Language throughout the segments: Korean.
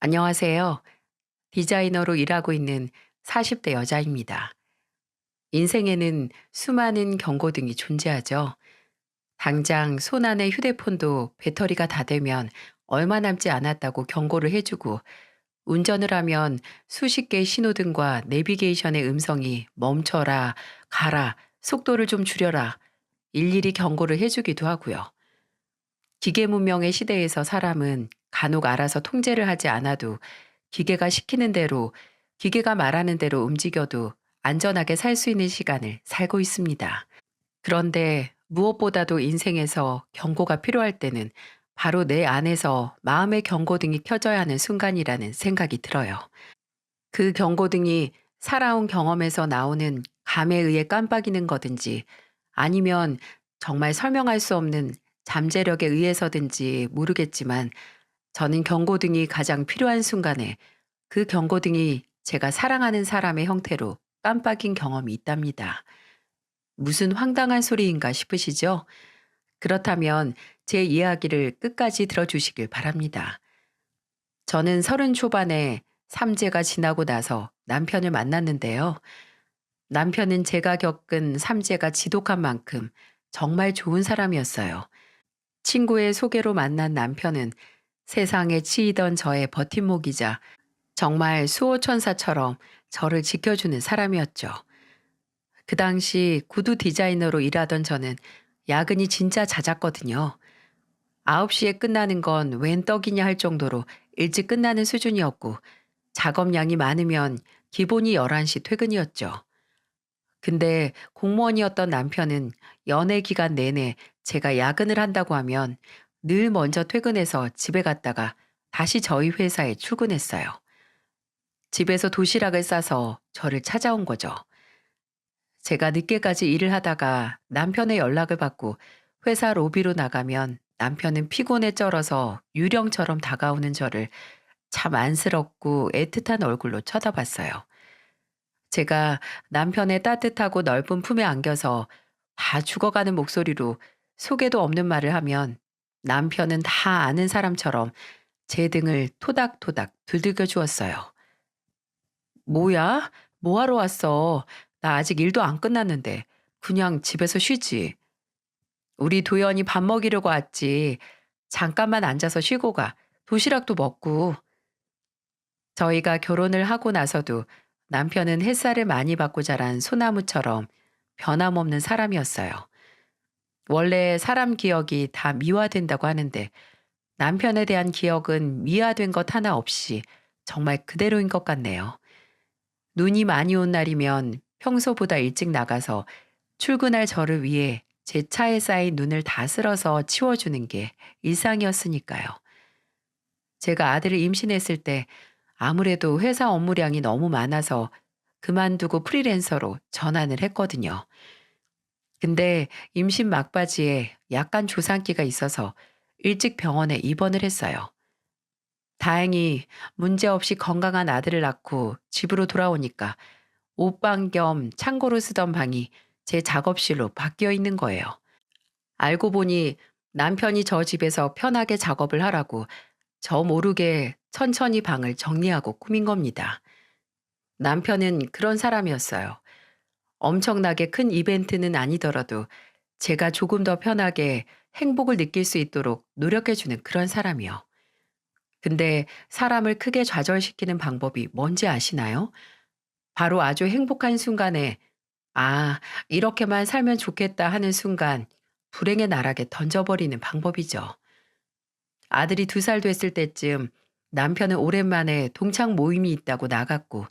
안녕하세요. 디자이너로 일하고 있는 40대 여자입니다. 인생에는 수많은 경고등이 존재하죠. 당장 손 안의 휴대폰도 배터리가 다 되면 얼마 남지 않았다고 경고를 해주고, 운전을 하면 수십 개의 신호등과 내비게이션의 음성이 멈춰라, 가라, 속도를 좀 줄여라, 일일이 경고를 해주기도 하고요. 기계 문명의 시대에서 사람은 간혹 알아서 통제를 하지 않아도 기계가 시키는 대로, 기계가 말하는 대로 움직여도 안전하게 살 수 있는 시간을 살고 있습니다. 그런데 무엇보다도 인생에서 경고가 필요할 때는 바로 내 안에서 마음의 경고등이 켜져야 하는 순간이라는 생각이 들어요. 그 경고등이 살아온 경험에서 나오는 감에 의해 깜빡이는 거든지, 아니면 정말 설명할 수 없는 잠재력에 의해서든지 모르겠지만, 저는 경고등이 가장 필요한 순간에 그 경고등이 제가 사랑하는 사람의 형태로 깜빡인 경험이 있답니다. 무슨 황당한 소리인가 싶으시죠? 그렇다면 제 이야기를 끝까지 들어주시길 바랍니다. 저는 30 초반에 삼재가 지나고 나서 남편을 만났는데요. 남편은 제가 겪은 삼재가 지독한 만큼 정말 좋은 사람이었어요. 친구의 소개로 만난 남편은 세상에 치이던 저의 버팀목이자 정말 수호천사처럼 저를 지켜주는 사람이었죠. 그 당시 구두 디자이너로 일하던 저는 야근이 진짜 잦았거든요. 9시에 끝나는 건 웬 떡이냐 할 정도로 일찍 끝나는 수준이었고, 작업량이 많으면 기본이 11시 퇴근이었죠. 근데 공무원이었던 남편은 연애 기간 내내 제가 야근을 한다고 하면 늘 먼저 퇴근해서 집에 갔다가 다시 저희 회사에 출근했어요. 집에서 도시락을 싸서 저를 찾아온 거죠. 제가 늦게까지 일을 하다가 남편의 연락을 받고 회사 로비로 나가면 남편은 피곤에 쩔어서 유령처럼 다가오는 저를 참 안쓰럽고 애틋한 얼굴로 쳐다봤어요. 제가 남편의 따뜻하고 넓은 품에 안겨서 다 죽어가는 목소리로 속에도 없는 말을 하면, 남편은 다 아는 사람처럼 제 등을 토닥토닥 두들겨 주었어요. "뭐야? 뭐하러 왔어? 나 아직 일도 안 끝났는데. 그냥 집에서 쉬지. 우리 도연이 밥 먹이려고 왔지. 잠깐만 앉아서 쉬고 가. 도시락도 먹고." 저희가 결혼을 하고 나서도 남편은 햇살을 많이 받고 자란 소나무처럼 변함없는 사람이었어요. 원래 사람 기억이 다 미화된다고 하는데, 남편에 대한 기억은 미화된 것 하나 없이 정말 그대로인 것 같네요. 눈이 많이 온 날이면 평소보다 일찍 나가서 출근할 저를 위해 제 차에 쌓인 눈을 다 쓸어서 치워주는 게 일상이었으니까요. 제가 아들을 임신했을 때 아무래도 회사 업무량이 너무 많아서 그만두고 프리랜서로 전환을 했거든요. 근데 임신 막바지에 약간 조산기가 있어서 일찍 병원에 입원을 했어요. 다행히 문제없이 건강한 아들을 낳고 집으로 돌아오니까 옷방 겸 창고로 쓰던 방이 제 작업실로 바뀌어 있는 거예요. 알고 보니 남편이 저 집에서 편하게 작업을 하라고 저 모르게 천천히 방을 정리하고 꾸민 겁니다. 남편은 그런 사람이었어요. 엄청나게 큰 이벤트는 아니더라도 제가 조금 더 편하게 행복을 느낄 수 있도록 노력해주는 그런 사람이요. 근데 사람을 크게 좌절시키는 방법이 뭔지 아시나요? 바로 아주 행복한 순간에, 아, 이렇게만 살면 좋겠다 하는 순간, 불행의 나락에 던져버리는 방법이죠. 아들이 2살 됐을 때쯤 남편은 오랜만에 동창 모임이 있다고 나갔고,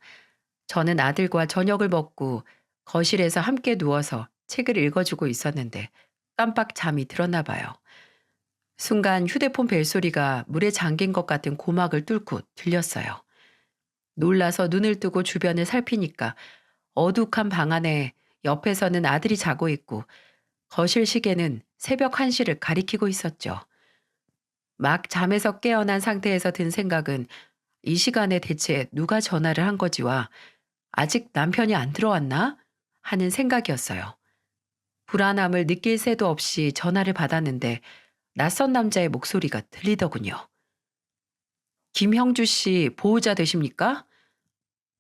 저는 아들과 저녁을 먹고 거실에서 함께 누워서 책을 읽어주고 있었는데 깜빡 잠이 들었나 봐요. 순간 휴대폰 벨소리가 물에 잠긴 것 같은 고막을 뚫고 들렸어요. 놀라서 눈을 뜨고 주변을 살피니까 어둑한 방 안에 옆에서는 아들이 자고 있고, 거실 시계는 새벽 1시를 가리키고 있었죠. 막 잠에서 깨어난 상태에서 든 생각은 이 시간에 대체 누가 전화를 한 거지와 아직 남편이 안 들어왔나? 하는 생각이었어요. 불안함을 느낄 새도 없이 전화를 받았는데 낯선 남자의 목소리가 들리더군요. 김형주 씨 보호자 되십니까?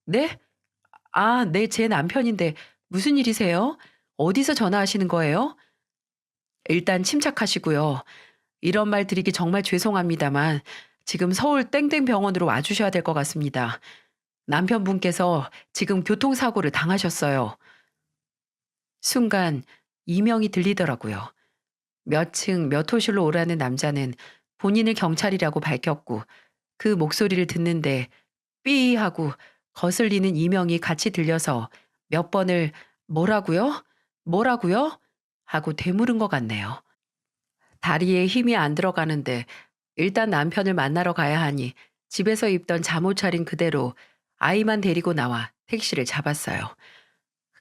네? 아, 네, 제 남편인데 무슨 일이세요? 어디서 전화하시는 거예요? 일단 침착하시고요. 이런 말 드리기 정말 죄송합니다만 지금 서울 땡땡 병원으로 와주셔야 될 것 같습니다. 남편분께서 지금 교통사고를 당하셨어요. 순간 이명이 들리더라고요. 몇 층 몇 호실로 오라는 남자는 본인을 경찰이라고 밝혔고 그 목소리를 듣는데 삐 하고 거슬리는 이명이 같이 들려서 몇 번을 뭐라고요? 뭐라고요? 하고 되물은 것 같네요. 다리에 힘이 안 들어가는데 일단 남편을 만나러 가야 하니 집에서 입던 잠옷 차린 그대로 아이만 데리고 나와 택시를 잡았어요.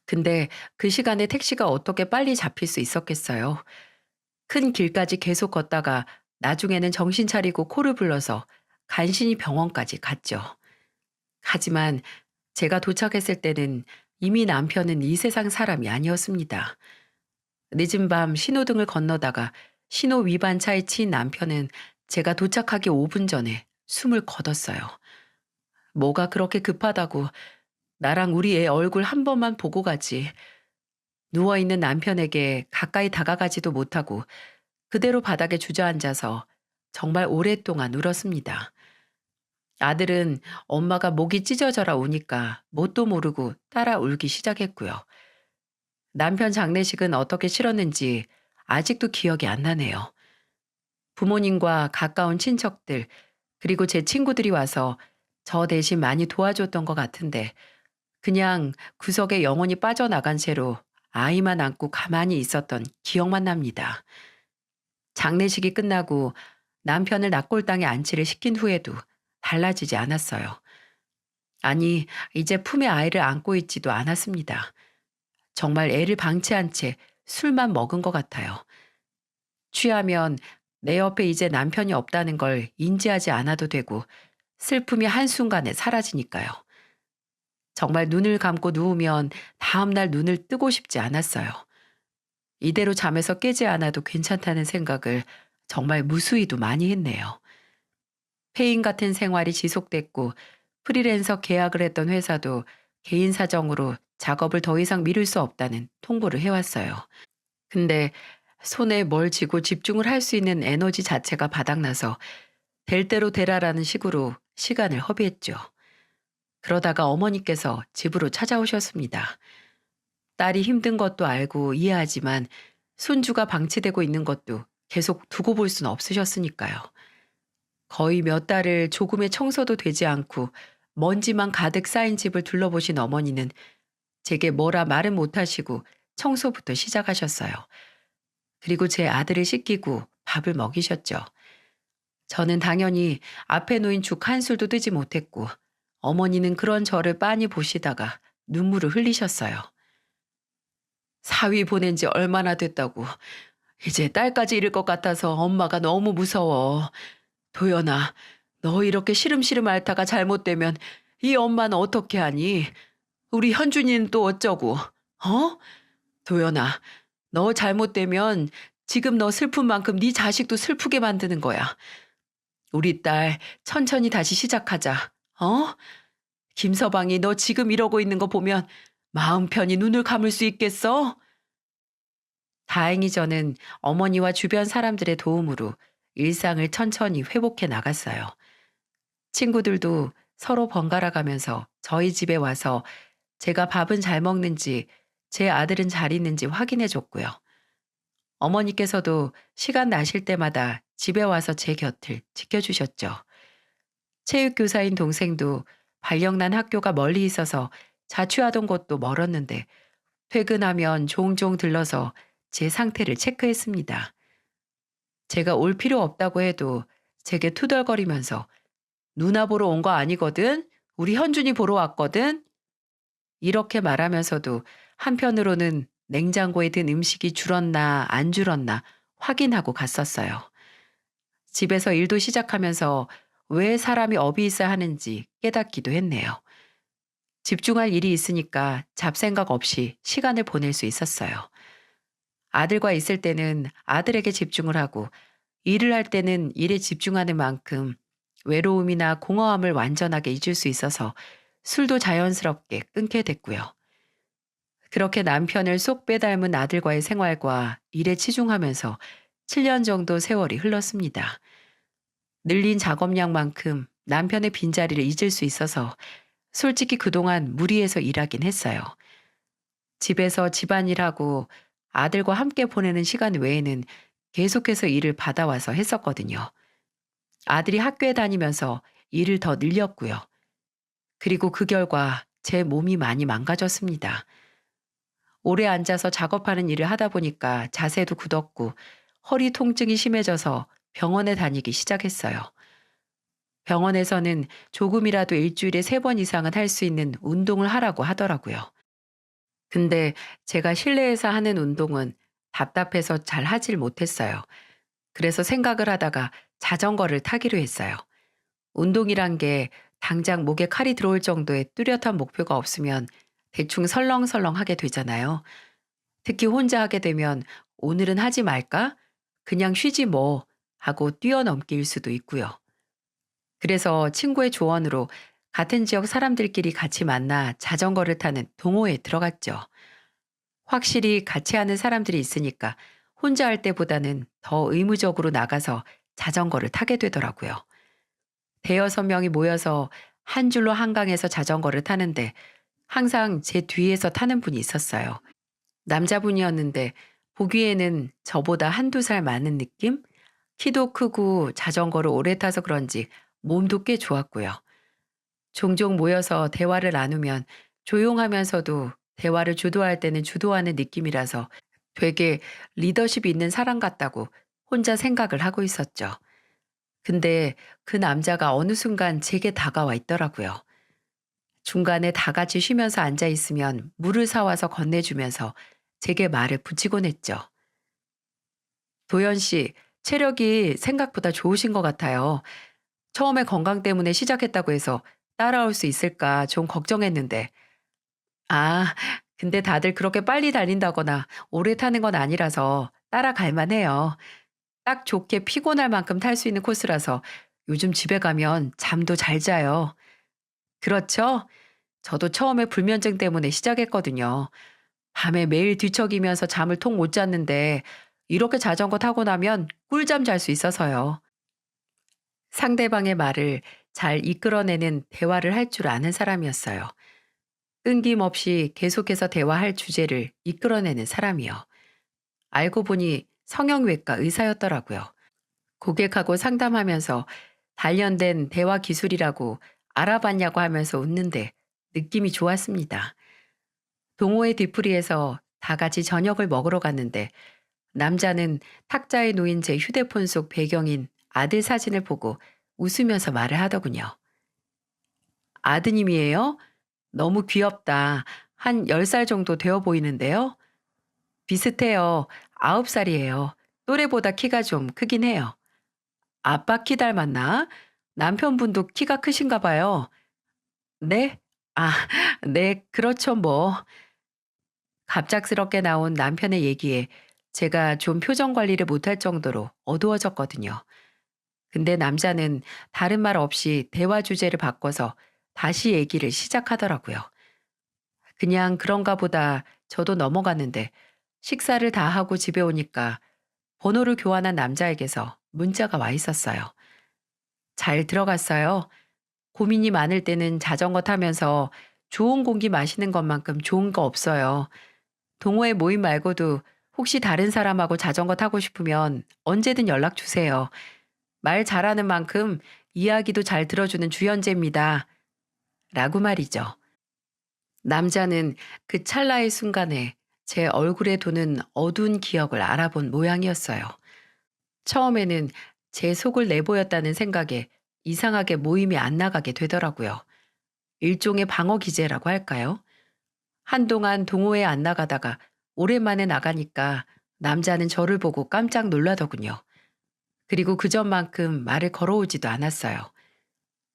근데 그 시간에 택시가 어떻게 빨리 잡힐 수 있었겠어요. 큰 길까지 계속 걷다가 나중에는 정신 차리고 코를 불러서 간신히 병원까지 갔죠. 하지만 제가 도착했을 때는 이미 남편은 이 세상 사람이 아니었습니다. 늦은 밤 신호등을 건너다가 신호 위반 차에 치인 남편은 제가 도착하기 5분 전에 숨을 거뒀어요. 뭐가 그렇게 급하다고 나랑 우리 애 얼굴 한 번만 보고 가지. 누워있는 남편에게 가까이 다가가지도 못하고 그대로 바닥에 주저앉아서 정말 오랫동안 울었습니다. 아들은 엄마가 목이 찢어져라 우니까 뭣도 모르고 따라 울기 시작했고요. 남편 장례식은 어떻게 치렀는지 아직도 기억이 안 나네요. 부모님과 가까운 친척들, 그리고 제 친구들이 와서 저 대신 많이 도와줬던 것 같은데 그냥 구석에 영원히 빠져나간 채로 아이만 안고 가만히 있었던 기억만 납니다. 장례식이 끝나고 남편을 낙골당에 안치를 시킨 후에도 달라지지 않았어요. 아니, 이제 품에 아이를 안고 있지도 않았습니다. 정말 애를 방치한 채 술만 먹은 것 같아요. 취하면 내 옆에 이제 남편이 없다는 걸 인지하지 않아도 되고 슬픔이 한순간에 사라지니까요. 정말 눈을 감고 누우면 다음날 눈을 뜨고 싶지 않았어요. 이대로 잠에서 깨지 않아도 괜찮다는 생각을 정말 무수히도 많이 했네요. 폐인 같은 생활이 지속됐고 프리랜서 계약을 했던 회사도 개인 사정으로 작업을 더 이상 미룰 수 없다는 통보를 해왔어요. 근데 손에 뭘 쥐고 집중을 할 수 있는 에너지 자체가 바닥나서 될 대로 되라라는 식으로 시간을 허비했죠. 그러다가 어머니께서 집으로 찾아오셨습니다. 딸이 힘든 것도 알고 이해하지만 손주가 방치되고 있는 것도 계속 두고 볼 수는 없으셨으니까요. 거의 몇 달을 조금의 청소도 되지 않고 먼지만 가득 쌓인 집을 둘러보신 어머니는 제게 뭐라 말은 못하시고 청소부터 시작하셨어요. 그리고 제 아들을 씻기고 밥을 먹이셨죠. 저는 당연히 앞에 놓인 죽 한 술도 뜨지 못했고 어머니는 그런 저를 빤히 보시다가 눈물을 흘리셨어요. 사위 보낸 지 얼마나 됐다고. 이제 딸까지 잃을 것 같아서 엄마가 너무 무서워. 도연아, 너 이렇게 시름시름 앓다가 잘못되면 이 엄마는 어떻게 하니? 우리 현준이는 또 어쩌고? 어? 도연아, 너 잘못되면 지금 너 슬픈 만큼 네 자식도 슬프게 만드는 거야. 우리 딸 천천히 다시 시작하자. 어? 김서방이 너 지금 이러고 있는 거 보면 마음 편히 눈을 감을 수 있겠어? 다행히 저는 어머니와 주변 사람들의 도움으로 일상을 천천히 회복해 나갔어요. 친구들도 서로 번갈아 가면서 저희 집에 와서 제가 밥은 잘 먹는지 제 아들은 잘 있는지 확인해 줬고요. 어머니께서도 시간 나실 때마다 집에 와서 제 곁을 지켜주셨죠. 체육교사인 동생도 발령난 학교가 멀리 있어서 자취하던 곳도 멀었는데 퇴근하면 종종 들러서 제 상태를 체크했습니다. 제가 올 필요 없다고 해도 제게 투덜거리면서 누나 보러 온 거 아니거든? 우리 현준이 보러 왔거든? 이렇게 말하면서도 한편으로는 냉장고에 든 음식이 줄었나 안 줄었나 확인하고 갔었어요. 집에서 일도 시작하면서 왜 사람이 업이 있어야 하는지 깨닫기도 했네요. 집중할 일이 있으니까 잡생각 없이 시간을 보낼 수 있었어요. 아들과 있을 때는 아들에게 집중을 하고 일을 할 때는 일에 집중하는 만큼 외로움이나 공허함을 완전하게 잊을 수 있어서 술도 자연스럽게 끊게 됐고요. 그렇게 남편을 쏙 빼닮은 아들과의 생활과 일에 치중하면서 7년 정도 세월이 흘렀습니다. 늘린 작업량만큼 남편의 빈자리를 잊을 수 있어서 솔직히 그동안 무리해서 일하긴 했어요. 집에서 집안일하고 아들과 함께 보내는 시간 외에는 계속해서 일을 받아와서 했었거든요. 아들이 학교에 다니면서 일을 더 늘렸고요. 그리고 그 결과 제 몸이 많이 망가졌습니다. 오래 앉아서 작업하는 일을 하다 보니까 자세도 굳었고 허리 통증이 심해져서 병원에 다니기 시작했어요. 병원에서는 조금이라도 일주일에 3번 이상은 할 수 있는 운동을 하라고 하더라고요. 근데 제가 실내에서 하는 운동은 답답해서 잘 하질 못했어요. 그래서 생각을 하다가 자전거를 타기로 했어요. 운동이란 게 당장 목에 칼이 들어올 정도의 뚜렷한 목표가 없으면 대충 설렁설렁 하게 되잖아요. 특히 혼자 하게 되면 오늘은 하지 말까? 그냥 쉬지 뭐 하고 뛰어넘기일 수도 있고요. 그래서 친구의 조언으로 같은 지역 사람들끼리 같이 만나 자전거를 타는 동호회에 들어갔죠. 확실히 같이 하는 사람들이 있으니까 혼자 할 때보다는 더 의무적으로 나가서 자전거를 타게 되더라고요. 대여섯 명이 모여서 한 줄로 한강에서 자전거를 타는데 항상 제 뒤에서 타는 분이 있었어요. 남자분이었는데 보기에는 저보다 한두 살 많은 느낌? 키도 크고 자전거를 오래 타서 그런지 몸도 꽤 좋았고요. 종종 모여서 대화를 나누면 조용하면서도 대화를 주도할 때는 주도하는 느낌이라서 되게 리더십 있는 사람 같다고 혼자 생각을 하고 있었죠. 근데 그 남자가 어느 순간 제게 다가와 있더라고요. 중간에 다 같이 쉬면서 앉아 있으면 물을 사와서 건네주면서 제게 말을 붙이곤 했죠. 도연 씨, 체력이 생각보다 좋으신 것 같아요. 처음에 건강 때문에 시작했다고 해서 따라올 수 있을까 좀 걱정했는데. 아, 근데 다들 그렇게 빨리 달린다거나 오래 타는 건 아니라서 따라갈 만해요. 딱 좋게 피곤할 만큼 탈 수 있는 코스라서 요즘 집에 가면 잠도 잘 자요. 그렇죠? 저도 처음에 불면증 때문에 시작했거든요. 밤에 매일 뒤척이면서 잠을 통 못 잤는데 이렇게 자전거 타고 나면 꿀잠 잘 수 있어서요. 상대방의 말을 잘 이끌어내는 대화를 할 줄 아는 사람이었어요. 끊김없이 계속해서 대화할 주제를 이끌어내는 사람이요. 알고 보니 성형외과 의사였더라고요. 고객하고 상담하면서 단련된 대화 기술이라고 알아봤냐고 하면서 웃는데 느낌이 좋았습니다. 동호회 뒤풀이에서 다 같이 저녁을 먹으러 갔는데 남자는 탁자에 놓인 제 휴대폰 속 배경인 아들 사진을 보고 웃으면서 말을 하더군요. 아드님이에요? 너무 귀엽다. 한 10살 정도 되어 보이는데요. 비슷해요. 9살이에요. 또래보다 키가 좀 크긴 해요. 아빠 키 닮았나? 남편분도 키가 크신가 봐요. 네? 아, 네, 그렇죠, 뭐. 갑작스럽게 나온 남편의 얘기에 제가 좀 표정 관리를 못할 정도로 어두워졌거든요. 근데 남자는 다른 말 없이 대화 주제를 바꿔서 다시 얘기를 시작하더라고요. 그냥 그런가 보다 저도 넘어갔는데 식사를 다 하고 집에 오니까 번호를 교환한 남자에게서 문자가 와 있었어요. 잘 들어갔어요. 고민이 많을 때는 자전거 타면서 좋은 공기 마시는 것만큼 좋은 거 없어요. 동호회 모임 말고도 혹시 다른 사람하고 자전거 타고 싶으면 언제든 연락 주세요. 말 잘하는 만큼 이야기도 잘 들어주는 주연재입니다. 라고 말이죠. 남자는 그 찰나의 순간에 제 얼굴에 도는 어두운 기억을 알아본 모양이었어요. 처음에는 제 속을 내보였다는 생각에 이상하게 모임이 안 나가게 되더라고요. 일종의 방어 기제라고 할까요? 한동안 동호회에 안 나가다가 오랜만에 나가니까 남자는 저를 보고 깜짝 놀라더군요. 그리고 그전만큼 말을 걸어오지도 않았어요.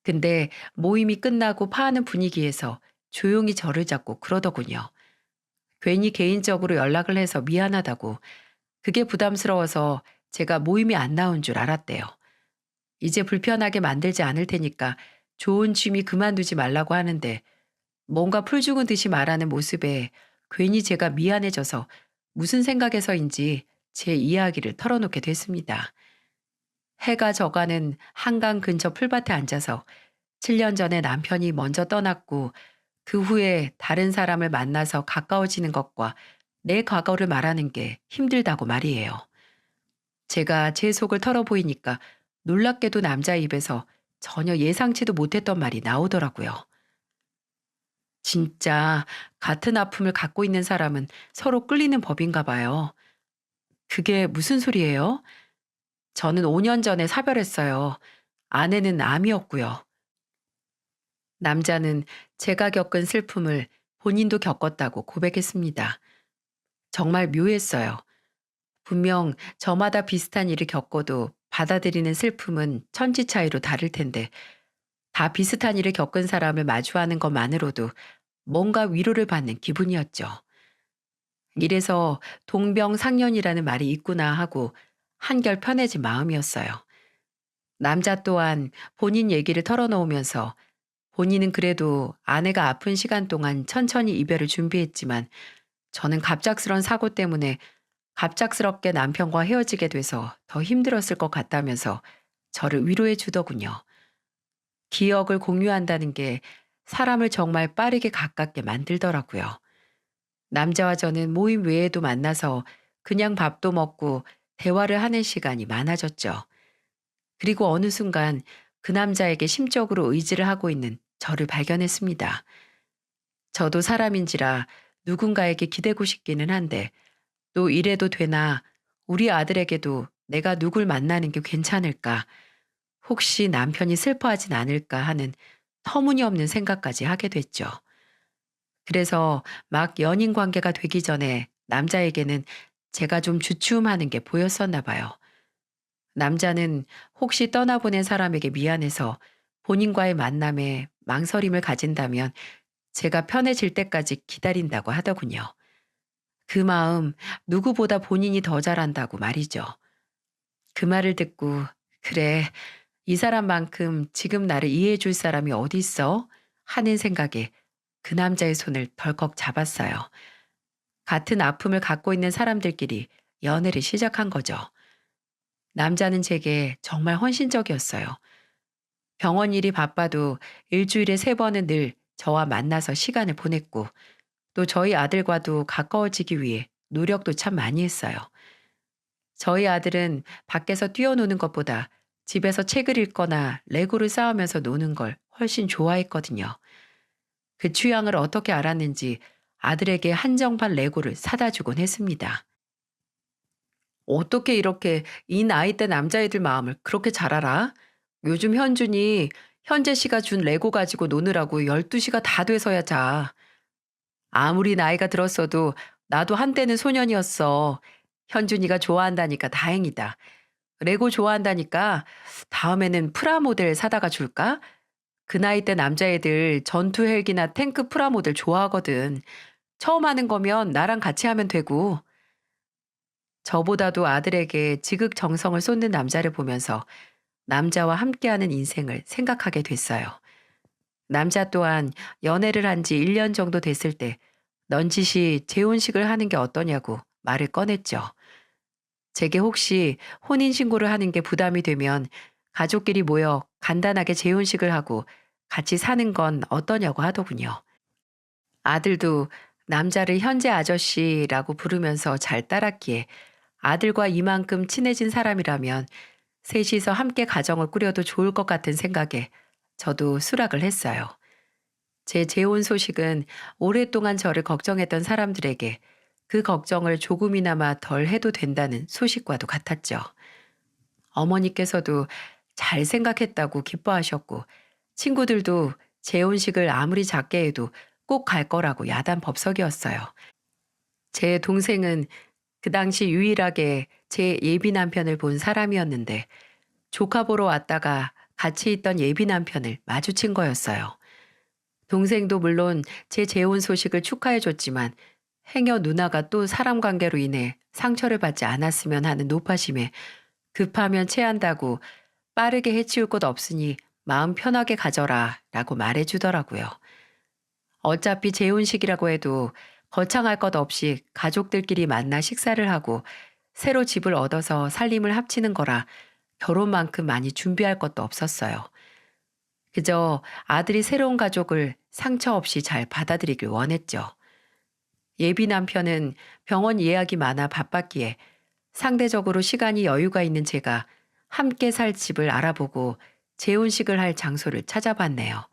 근데 모임이 끝나고 파하는 분위기에서 조용히 저를 잡고 그러더군요. 괜히 개인적으로 연락을 해서 미안하다고 그게 부담스러워서 제가 모임에 안 나온 줄 알았대요. 이제 불편하게 만들지 않을 테니까 좋은 취미 그만두지 말라고 하는데 뭔가 풀 죽은 듯이 말하는 모습에 괜히 제가 미안해져서 무슨 생각에서인지 제 이야기를 털어놓게 됐습니다. 해가 져가는 한강 근처 풀밭에 앉아서 7년 전에 남편이 먼저 떠났고 그 후에 다른 사람을 만나서 가까워지는 것과 내 과거를 말하는 게 힘들다고 말이에요. 제가 제 속을 털어보이니까 놀랍게도 남자 입에서 전혀 예상치도 못했던 말이 나오더라고요. 진짜 같은 아픔을 갖고 있는 사람은 서로 끌리는 법인가 봐요. 그게 무슨 소리예요? 저는 5년 전에 사별했어요. 아내는 암이었고요. 남자는 제가 겪은 슬픔을 본인도 겪었다고 고백했습니다. 정말 묘했어요. 분명 저마다 비슷한 일을 겪어도 받아들이는 슬픔은 천지 차이로 다를 텐데 다 비슷한 일을 겪은 사람을 마주하는 것만으로도 뭔가 위로를 받는 기분이었죠. 이래서 동병상련이라는 말이 있구나 하고 한결 편해진 마음이었어요. 남자 또한 본인 얘기를 털어놓으면서 본인은 그래도 아내가 아픈 시간 동안 천천히 이별을 준비했지만 저는 갑작스런 사고 때문에 갑작스럽게 남편과 헤어지게 돼서 더 힘들었을 것 같다면서 저를 위로해 주더군요. 기억을 공유한다는 게 사람을 정말 빠르게 가깝게 만들더라고요. 남자와 저는 모임 외에도 만나서 그냥 밥도 먹고 대화를 하는 시간이 많아졌죠. 그리고 어느 순간 그 남자에게 심적으로 의지를 하고 있는 저를 발견했습니다. 저도 사람인지라 누군가에게 기대고 싶기는 한데 또 이래도 되나 우리 아들에게도 내가 누굴 만나는 게 괜찮을까 혹시 남편이 슬퍼하진 않을까 하는 터무니없는 생각까지 하게 됐죠. 그래서 막 연인 관계가 되기 전에 남자에게는 제가 좀 주춤하는 게 보였었나 봐요. 남자는 혹시 떠나보낸 사람에게 미안해서 본인과의 만남에 망설임을 가진다면 제가 편해질 때까지 기다린다고 하더군요. 그 마음 누구보다 본인이 더 잘한다고 말이죠. 그 말을 듣고 그래 이 사람만큼 지금 나를 이해해 줄 사람이 어디 있어? 하는 생각에 그 남자의 손을 덜컥 잡았어요. 같은 아픔을 갖고 있는 사람들끼리 연애를 시작한 거죠. 남자는 제게 정말 헌신적이었어요. 병원 일이 바빠도 일주일에 3번은 늘 저와 만나서 시간을 보냈고 또 저희 아들과도 가까워지기 위해 노력도 참 많이 했어요. 저희 아들은 밖에서 뛰어노는 것보다 집에서 책을 읽거나 레고를 쌓으면서 노는 걸 훨씬 좋아했거든요. 그 취향을 어떻게 알았는지 아들에게 한정판 레고를 사다 주곤 했습니다. 어떻게 이렇게 이 나이 대 남자애들 마음을 그렇게 잘 알아? 요즘 현준이 현재 씨가 준 레고 가지고 노느라고 12시가 다 돼서야 자. 아무리 나이가 들었어도 나도 한때는 소년이었어. 현준이가 좋아한다니까 다행이다. 레고 좋아한다니까 다음에는 프라모델 사다가 줄까? 그 나이 때 남자애들 전투 헬기나 탱크 프라모델 좋아하거든. 처음 하는 거면 나랑 같이 하면 되고. 저보다도 아들에게 지극정성을 쏟는 남자를 보면서 남자와 함께하는 인생을 생각하게 됐어요. 남자 또한 연애를 한 지 1년 정도 됐을 때 넌지시 재혼식을 하는 게 어떠냐고 말을 꺼냈죠. 제게 혹시 혼인신고를 하는 게 부담이 되면 가족끼리 모여 간단하게 재혼식을 하고 같이 사는 건 어떠냐고 하더군요. 아들도 남자를 현재 아저씨라고 부르면서 잘 따랐기에 아들과 이만큼 친해진 사람이라면 셋이서 함께 가정을 꾸려도 좋을 것 같은 생각에 저도 수락을 했어요. 제 재혼 소식은 오랫동안 저를 걱정했던 사람들에게 그 걱정을 조금이나마 덜 해도 된다는 소식과도 같았죠. 어머니께서도 잘 생각했다고 기뻐하셨고 친구들도 재혼식을 아무리 작게 해도 꼭 갈 거라고 야단 법석이었어요. 제 동생은 그 당시 유일하게 제 예비 남편을 본 사람이었는데 조카 보러 왔다가 같이 있던 예비 남편을 마주친 거였어요. 동생도 물론 제 재혼 소식을 축하해 줬지만 행여 누나가 또 사람 관계로 인해 상처를 받지 않았으면 하는 노파심에 급하면 체한다고 빠르게 해치울 곳 없으니 마음 편하게 가져라 라고 말해주더라고요. 어차피 재혼식이라고 해도 거창할 것 없이 가족들끼리 만나 식사를 하고 새로 집을 얻어서 살림을 합치는 거라 결혼만큼 많이 준비할 것도 없었어요. 그저 아들이 새로운 가족을 상처 없이 잘 받아들이길 원했죠. 예비 남편은 병원 예약이 많아 바빴기에 상대적으로 시간이 여유가 있는 제가 함께 살 집을 알아보고 재혼식을 할 장소를 찾아봤네요.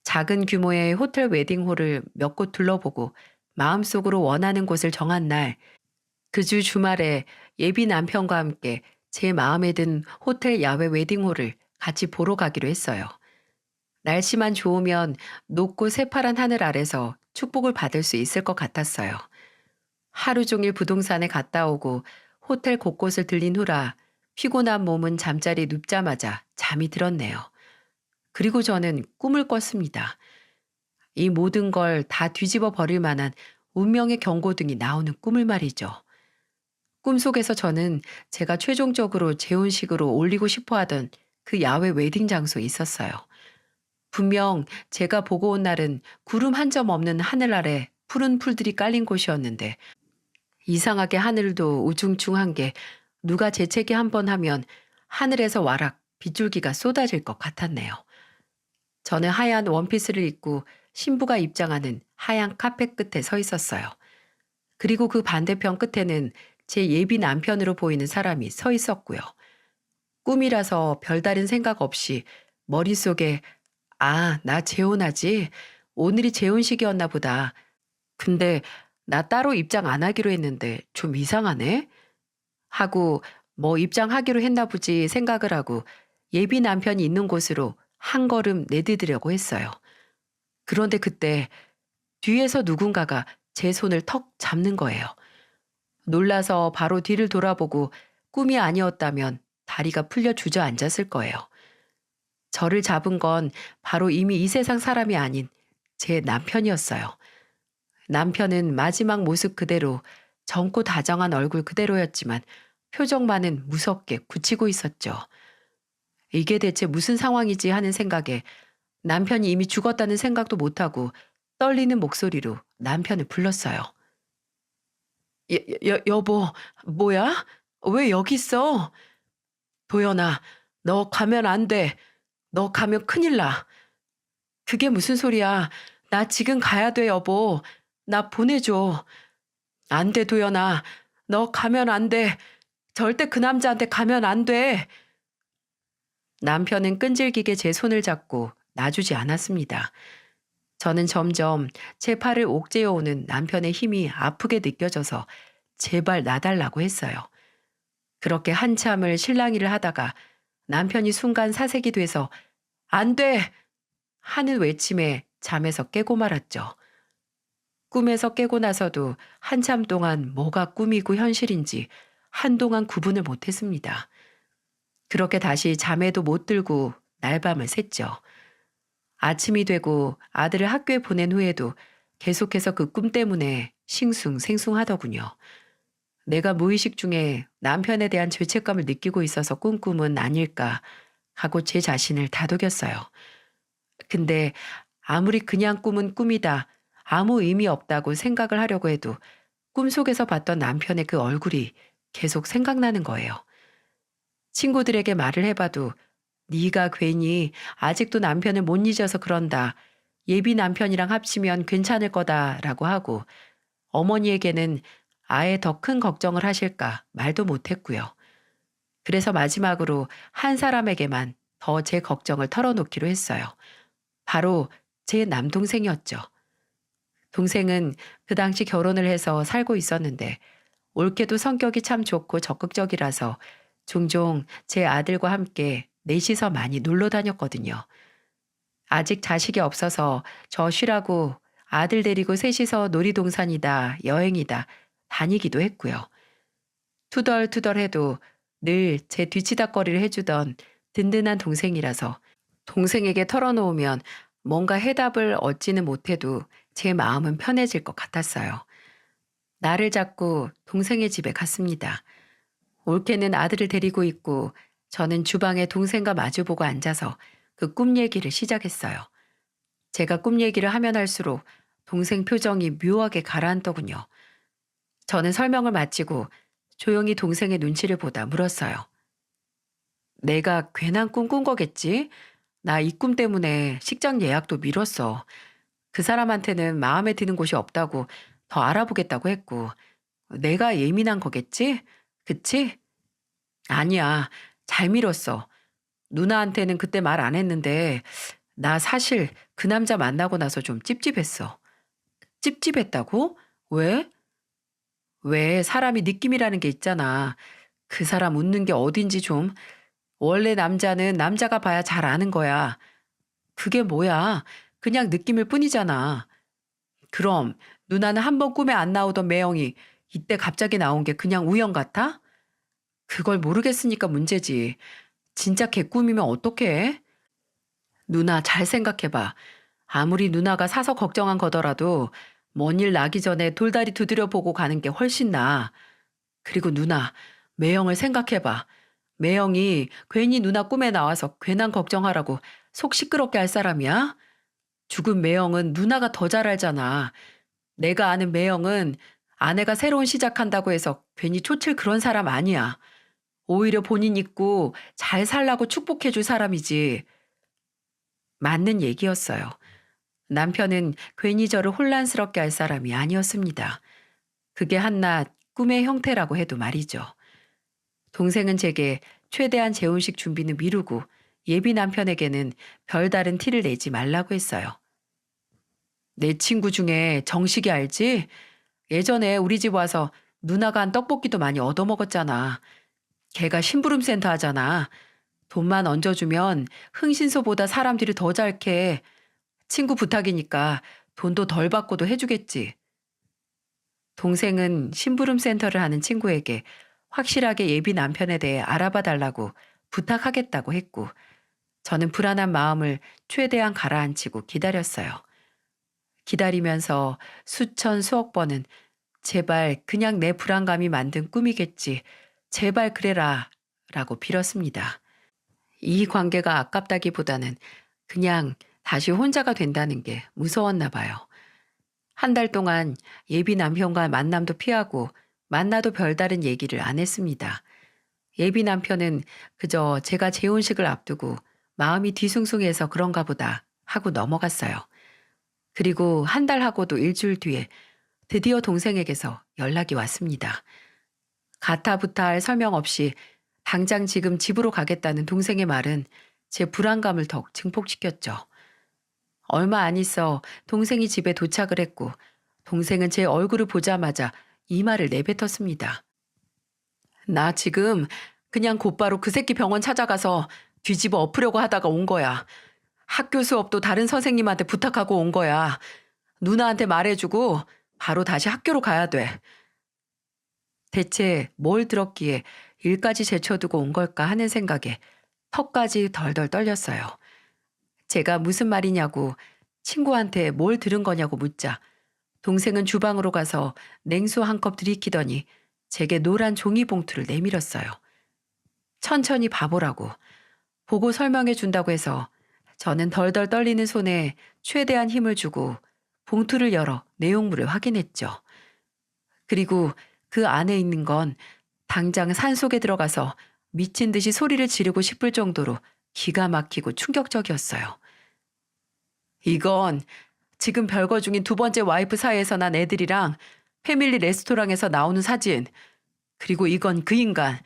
작은 규모의 호텔 웨딩홀을 몇 곳 둘러보고 마음속으로 원하는 곳을 정한 날, 그 주 주말에 예비 남편과 함께 제 마음에 든 호텔 야외 웨딩홀을 같이 보러 가기로 했어요. 날씨만 좋으면 높고 새파란 하늘 아래서 축복을 받을 수 있을 것 같았어요. 하루 종일 부동산에 갔다 오고 호텔 곳곳을 들린 후라 피곤한 몸은 잠자리에 눕자마자 잠이 들었네요. 그리고 저는 꿈을 꿨습니다. 이 모든 걸 다 뒤집어 버릴 만한 운명의 경고등이 나오는 꿈을 말이죠. 꿈속에서 저는 제가 최종적으로 재혼식으로 올리고 싶어 하던 그 야외 웨딩 장소에 있었어요. 분명 제가 보고 온 날은 구름 한 점 없는 하늘 아래 푸른 풀들이 깔린 곳이었는데 이상하게 하늘도 우중충한 게 누가 재채기 한 번 하면 하늘에서 와락 빗줄기가 쏟아질 것 같았네요. 저는 하얀 원피스를 입고 신부가 입장하는 하얀 카펫 끝에 서 있었어요. 그리고 그 반대편 끝에는 제 예비 남편으로 보이는 사람이 서 있었고요. 꿈이라서 별다른 생각 없이 머릿속에 아, 나 재혼하지? 오늘이 재혼식이었나 보다. 근데 나 따로 입장 안 하기로 했는데 좀 이상하네? 하고 뭐 입장하기로 했나 보지 생각을 하고 예비 남편이 있는 곳으로 한 걸음 내디디려고 했어요. 그런데 그때 뒤에서 누군가가 제 손을 턱 잡는 거예요. 놀라서 바로 뒤를 돌아보고 꿈이 아니었다면 다리가 풀려 주저앉았을 거예요. 저를 잡은 건 바로 이미 이 세상 사람이 아닌 제 남편이었어요. 남편은 마지막 모습 그대로 젊고 다정한 얼굴 그대로였지만 표정만은 무섭게 굳히고 있었죠. 이게 대체 무슨 상황이지 하는 생각에 남편이 이미 죽었다는 생각도 못하고 떨리는 목소리로 남편을 불렀어요. 여보, 뭐야? 왜 여기 있어? 도연아, 너 가면 안 돼. 너 가면 큰일 나. 그게 무슨 소리야? 나 지금 가야 돼, 여보. 나 보내줘. 안 돼, 도연아. 너 가면 안 돼. 절대 그 남자한테 가면 안 돼. 남편은 끈질기게 제 손을 잡고 놔주지 않았습니다. 저는 점점 제 팔을 옥죄어 오는 남편의 힘이 아프게 느껴져서 제발 놔달라고 했어요. 그렇게 한참을 실랑이를 하다가 남편이 순간 사색이 돼서 안 돼! 하는 외침에 잠에서 깨고 말았죠. 꿈에서 깨고 나서도 한참 동안 뭐가 꿈이고 현실인지 한동안 구분을 못했습니다. 그렇게 다시 잠에도 못 들고 날밤을 샜죠. 아침이 되고 아들을 학교에 보낸 후에도 계속해서 그 꿈 때문에 싱숭생숭하더군요. 내가 무의식 중에 남편에 대한 죄책감을 느끼고 있어서 꾼 꿈은 아닐까 하고 제 자신을 다독였어요. 근데 아무리 그냥 꿈은 꿈이다, 아무 의미 없다고 생각을 하려고 해도 꿈속에서 봤던 남편의 그 얼굴이 계속 생각나는 거예요. 친구들에게 말을 해봐도 네가 괜히 아직도 남편을 못 잊어서 그런다. 예비 남편이랑 합치면 괜찮을 거다라고 하고 어머니에게는 아예 더 큰 걱정을 하실까 말도 못했고요. 그래서 마지막으로 한 사람에게만 더 제 걱정을 털어놓기로 했어요. 바로 제 남동생이었죠. 동생은 그 당시 결혼을 해서 살고 있었는데 올케도 성격이 참 좋고 적극적이라서 종종 제 아들과 함께 넷이서 많이 놀러 다녔거든요. 아직 자식이 없어서 저 쉬라고 아들 데리고 셋이서 놀이동산이다, 여행이다 다니기도 했고요. 투덜투덜해도 늘 제 뒤치다꺼리를 해주던 든든한 동생이라서 동생에게 털어놓으면 뭔가 해답을 얻지는 못해도 제 마음은 편해질 것 같았어요. 나를 잡고 동생의 집에 갔습니다. 올케는 아들을 데리고 있고 저는 주방에 동생과 마주보고 앉아서 그 꿈 얘기를 시작했어요. 제가 꿈 얘기를 하면 할수록 동생 표정이 묘하게 가라앉더군요. 저는 설명을 마치고 조용히 동생의 눈치를 보다 물었어요. 내가 괜한 꿈 꾼 거겠지? 나 이 꿈 때문에 식장 예약도 미뤘어. 그 사람한테는 마음에 드는 곳이 없다고 더 알아보겠다고 했고, 내가 예민한 거겠지? 그치? 아니야. 잘 미뤘어. 누나한테는 그때 말 안 했는데, 나 사실 그 남자 만나고 나서 좀 찝찝했어. 찝찝했다고? 왜? 왜 사람이 느낌이라는 게 있잖아. 그 사람 웃는 게 어딘지 좀. 원래 남자는 남자가 봐야 잘 아는 거야. 그게 뭐야? 그냥 느낌일 뿐이잖아. 그럼 누나는 한 번 꿈에 안 나오던 매형이 이때 갑자기 나온 게 그냥 우연 같아? 그걸 모르겠으니까 문제지. 진짜 개꿈이면 어떡해? 누나 잘 생각해봐. 아무리 누나가 사서 걱정한 거더라도 먼 일 나기 전에 돌다리 두드려 보고 가는 게 훨씬 나아. 그리고 누나, 매형을 생각해봐. 매형이 괜히 누나 꿈에 나와서 괜한 걱정하라고 속 시끄럽게 할 사람이야? 죽은 매형은 누나가 더 잘 알잖아. 내가 아는 매형은 아내가 새로운 시작한다고 해서 괜히 초칠 그런 사람 아니야. 오히려 본인 있고 잘 살라고 축복해줄 사람이지. 맞는 얘기였어요. 남편은 괜히 저를 혼란스럽게 할 사람이 아니었습니다. 그게 한낱 꿈의 형태라고 해도 말이죠. 동생은 제게 최대한 재혼식 준비는 미루고 예비 남편에게는 별다른 티를 내지 말라고 했어요. 내 친구 중에 정식이 알지? 예전에 우리 집 와서 누나가 한 떡볶이도 많이 얻어먹었잖아. 걔가 심부름센터 하잖아. 돈만 얹어주면 흥신소보다 사람들이 더 잘 캐. 친구 부탁이니까 돈도 덜 받고도 해주겠지. 동생은 심부름센터를 하는 친구에게 확실하게 예비 남편에 대해 알아봐 달라고 부탁하겠다고 했고, 저는 불안한 마음을 최대한 가라앉히고 기다렸어요. 기다리면서 수천 수억 번은 제발 그냥 내 불안감이 만든 꿈이겠지. 제발 그래라. 라고 빌었습니다. 이 관계가 아깝다기보다는 그냥 다시 혼자가 된다는 게 무서웠나 봐요. 한 달 동안 예비 남편과 만남도 피하고 만나도 별다른 얘기를 안 했습니다. 예비 남편은 그저 제가 재혼식을 앞두고 마음이 뒤숭숭해서 그런가 보다 하고 넘어갔어요. 그리고 한 달 하고도 일주일 뒤에 드디어 동생에게서 연락이 왔습니다. 가타부타할 설명 없이 당장 지금 집으로 가겠다는 동생의 말은 제 불안감을 더욱 증폭시켰죠. 얼마 안 있어 동생이 집에 도착을 했고 동생은 제 얼굴을 보자마자 이 말을 내뱉었습니다. 나 지금 그냥 곧바로 그 새끼 병원 찾아가서 뒤집어 엎으려고 하다가 온 거야. 학교 수업도 다른 선생님한테 부탁하고 온 거야. 누나한테 말해주고 바로 다시 학교로 가야 돼. 대체 뭘 들었기에 일까지 제쳐두고 온 걸까 하는 생각에 턱까지 덜덜 떨렸어요. 제가 무슨 말이냐고 친구한테 뭘 들은 거냐고 묻자 동생은 주방으로 가서 냉수 한 컵 들이키더니 제게 노란 종이 봉투를 내밀었어요. 천천히 봐보라고. 보고 설명해 준다고 해서 저는 덜덜 떨리는 손에 최대한 힘을 주고 봉투를 열어 내용물을 확인했죠. 그리고 그 안에 있는 건 당장 산속에 들어가서 미친 듯이 소리를 지르고 싶을 정도로 기가 막히고 충격적이었어요. 이건 지금 별거 중인 두 번째 와이프 사이에서 난 애들이랑 패밀리 레스토랑에서 나오는 사진. 그리고 이건 그 인간.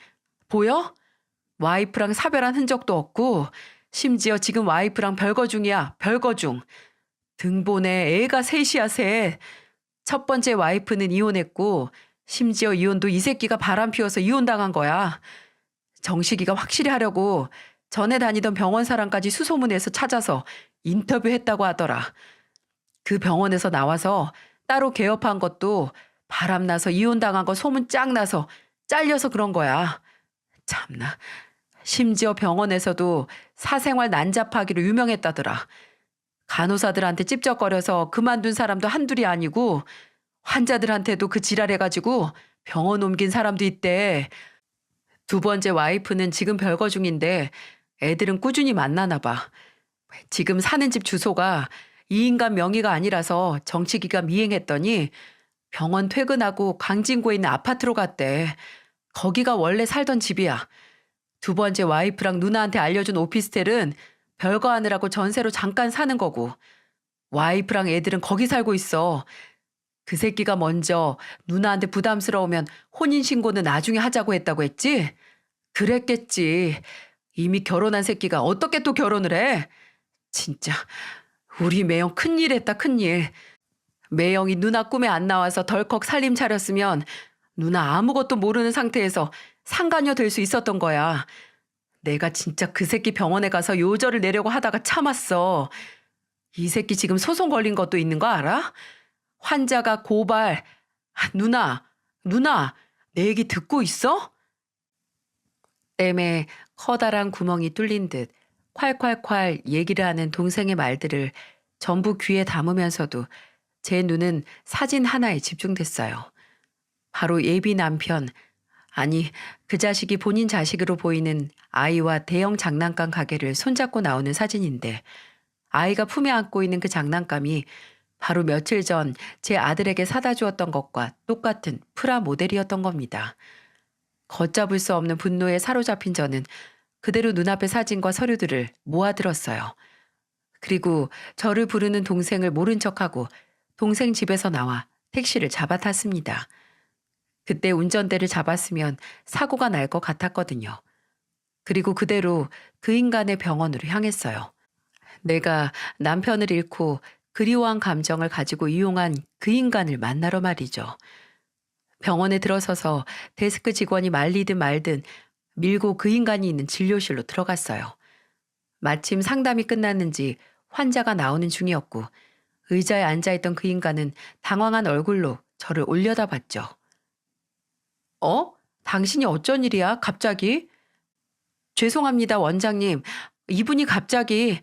보여? 와이프랑 사별한 흔적도 없고 심지어 지금 와이프랑 별거 중이야. 별거 중. 등본에 애가 셋이야 셋. 첫 번째 와이프는 이혼했고 심지어 이혼도 이 새끼가 바람 피워서 이혼당한 거야. 정식이가 확실히 하려고 전에 다니던 병원 사람까지 수소문해서 찾아서 인터뷰했다고 하더라. 그 병원에서 나와서 따로 개업한 것도 바람나서 이혼당한 거 소문 쫙 나서 잘려서 그런 거야. 참나. 심지어 병원에서도 사생활 난잡하기로 유명했다더라. 간호사들한테 찝쩍거려서 그만둔 사람도 한둘이 아니고 환자들한테도 그 지랄해가지고 병원 옮긴 사람도 있대. 두 번째 와이프는 지금 별거 중인데 애들은 꾸준히 만나나 봐. 지금 사는 집 주소가 이 인간 명의가 아니라서 정치기가 미행했더니 병원 퇴근하고 광진구에 있는 아파트로 갔대. 거기가 원래 살던 집이야. 두 번째 와이프랑 누나한테 알려준 오피스텔은 별거 하느라고 전세로 잠깐 사는 거고 와이프랑 애들은 거기 살고 있어. 그 새끼가 먼저 누나한테 부담스러우면 혼인신고는 나중에 하자고 했다고 했지? 그랬겠지. 이미 결혼한 새끼가 어떻게 또 결혼을 해? 진짜 우리 매영 큰일 했다 큰일. 매영이 누나 꿈에 안 나와서 덜컥 살림 차렸으면 누나 아무것도 모르는 상태에서 상간녀 될 수 있었던 거야. 내가 진짜 그 새끼 병원에 가서 요절을 내려고 하다가 참았어. 이 새끼 지금 소송 걸린 것도 있는 거 알아? 환자가 고발. 누나, 내 얘기 듣고 있어? 땜에 커다란 구멍이 뚫린 듯 콸콸콸 얘기를 하는 동생의 말들을 전부 귀에 담으면서도 제 눈은 사진 하나에 집중됐어요. 바로 예비 남편, 아니 그 자식이 본인 자식으로 보이는 아이와 대형 장난감 가게를 손잡고 나오는 사진인데 아이가 품에 안고 있는 그 장난감이 바로 며칠 전 제 아들에게 사다 주었던 것과 똑같은 프라 모델이었던 겁니다. 걷잡을 수 없는 분노에 사로잡힌 저는 그대로 눈앞의 사진과 서류들을 모아들었어요. 그리고 저를 부르는 동생을 모른 척하고 동생 집에서 나와 택시를 잡아탔습니다. 그때 운전대를 잡았으면 사고가 날 것 같았거든요. 그리고 그대로 그 인간의 병원으로 향했어요. 내가 남편을 잃고 그리워한 감정을 가지고 이용한 그 인간을 만나러 말이죠. 병원에 들어서서 데스크 직원이 말리든 말든 밀고 그 인간이 있는 진료실로 들어갔어요. 마침 상담이 끝났는지 환자가 나오는 중이었고 의자에 앉아있던 그 인간은 당황한 얼굴로 저를 올려다봤죠. 당신이 어쩐 일이야? 갑자기? 죄송합니다, 원장님. 이분이 갑자기...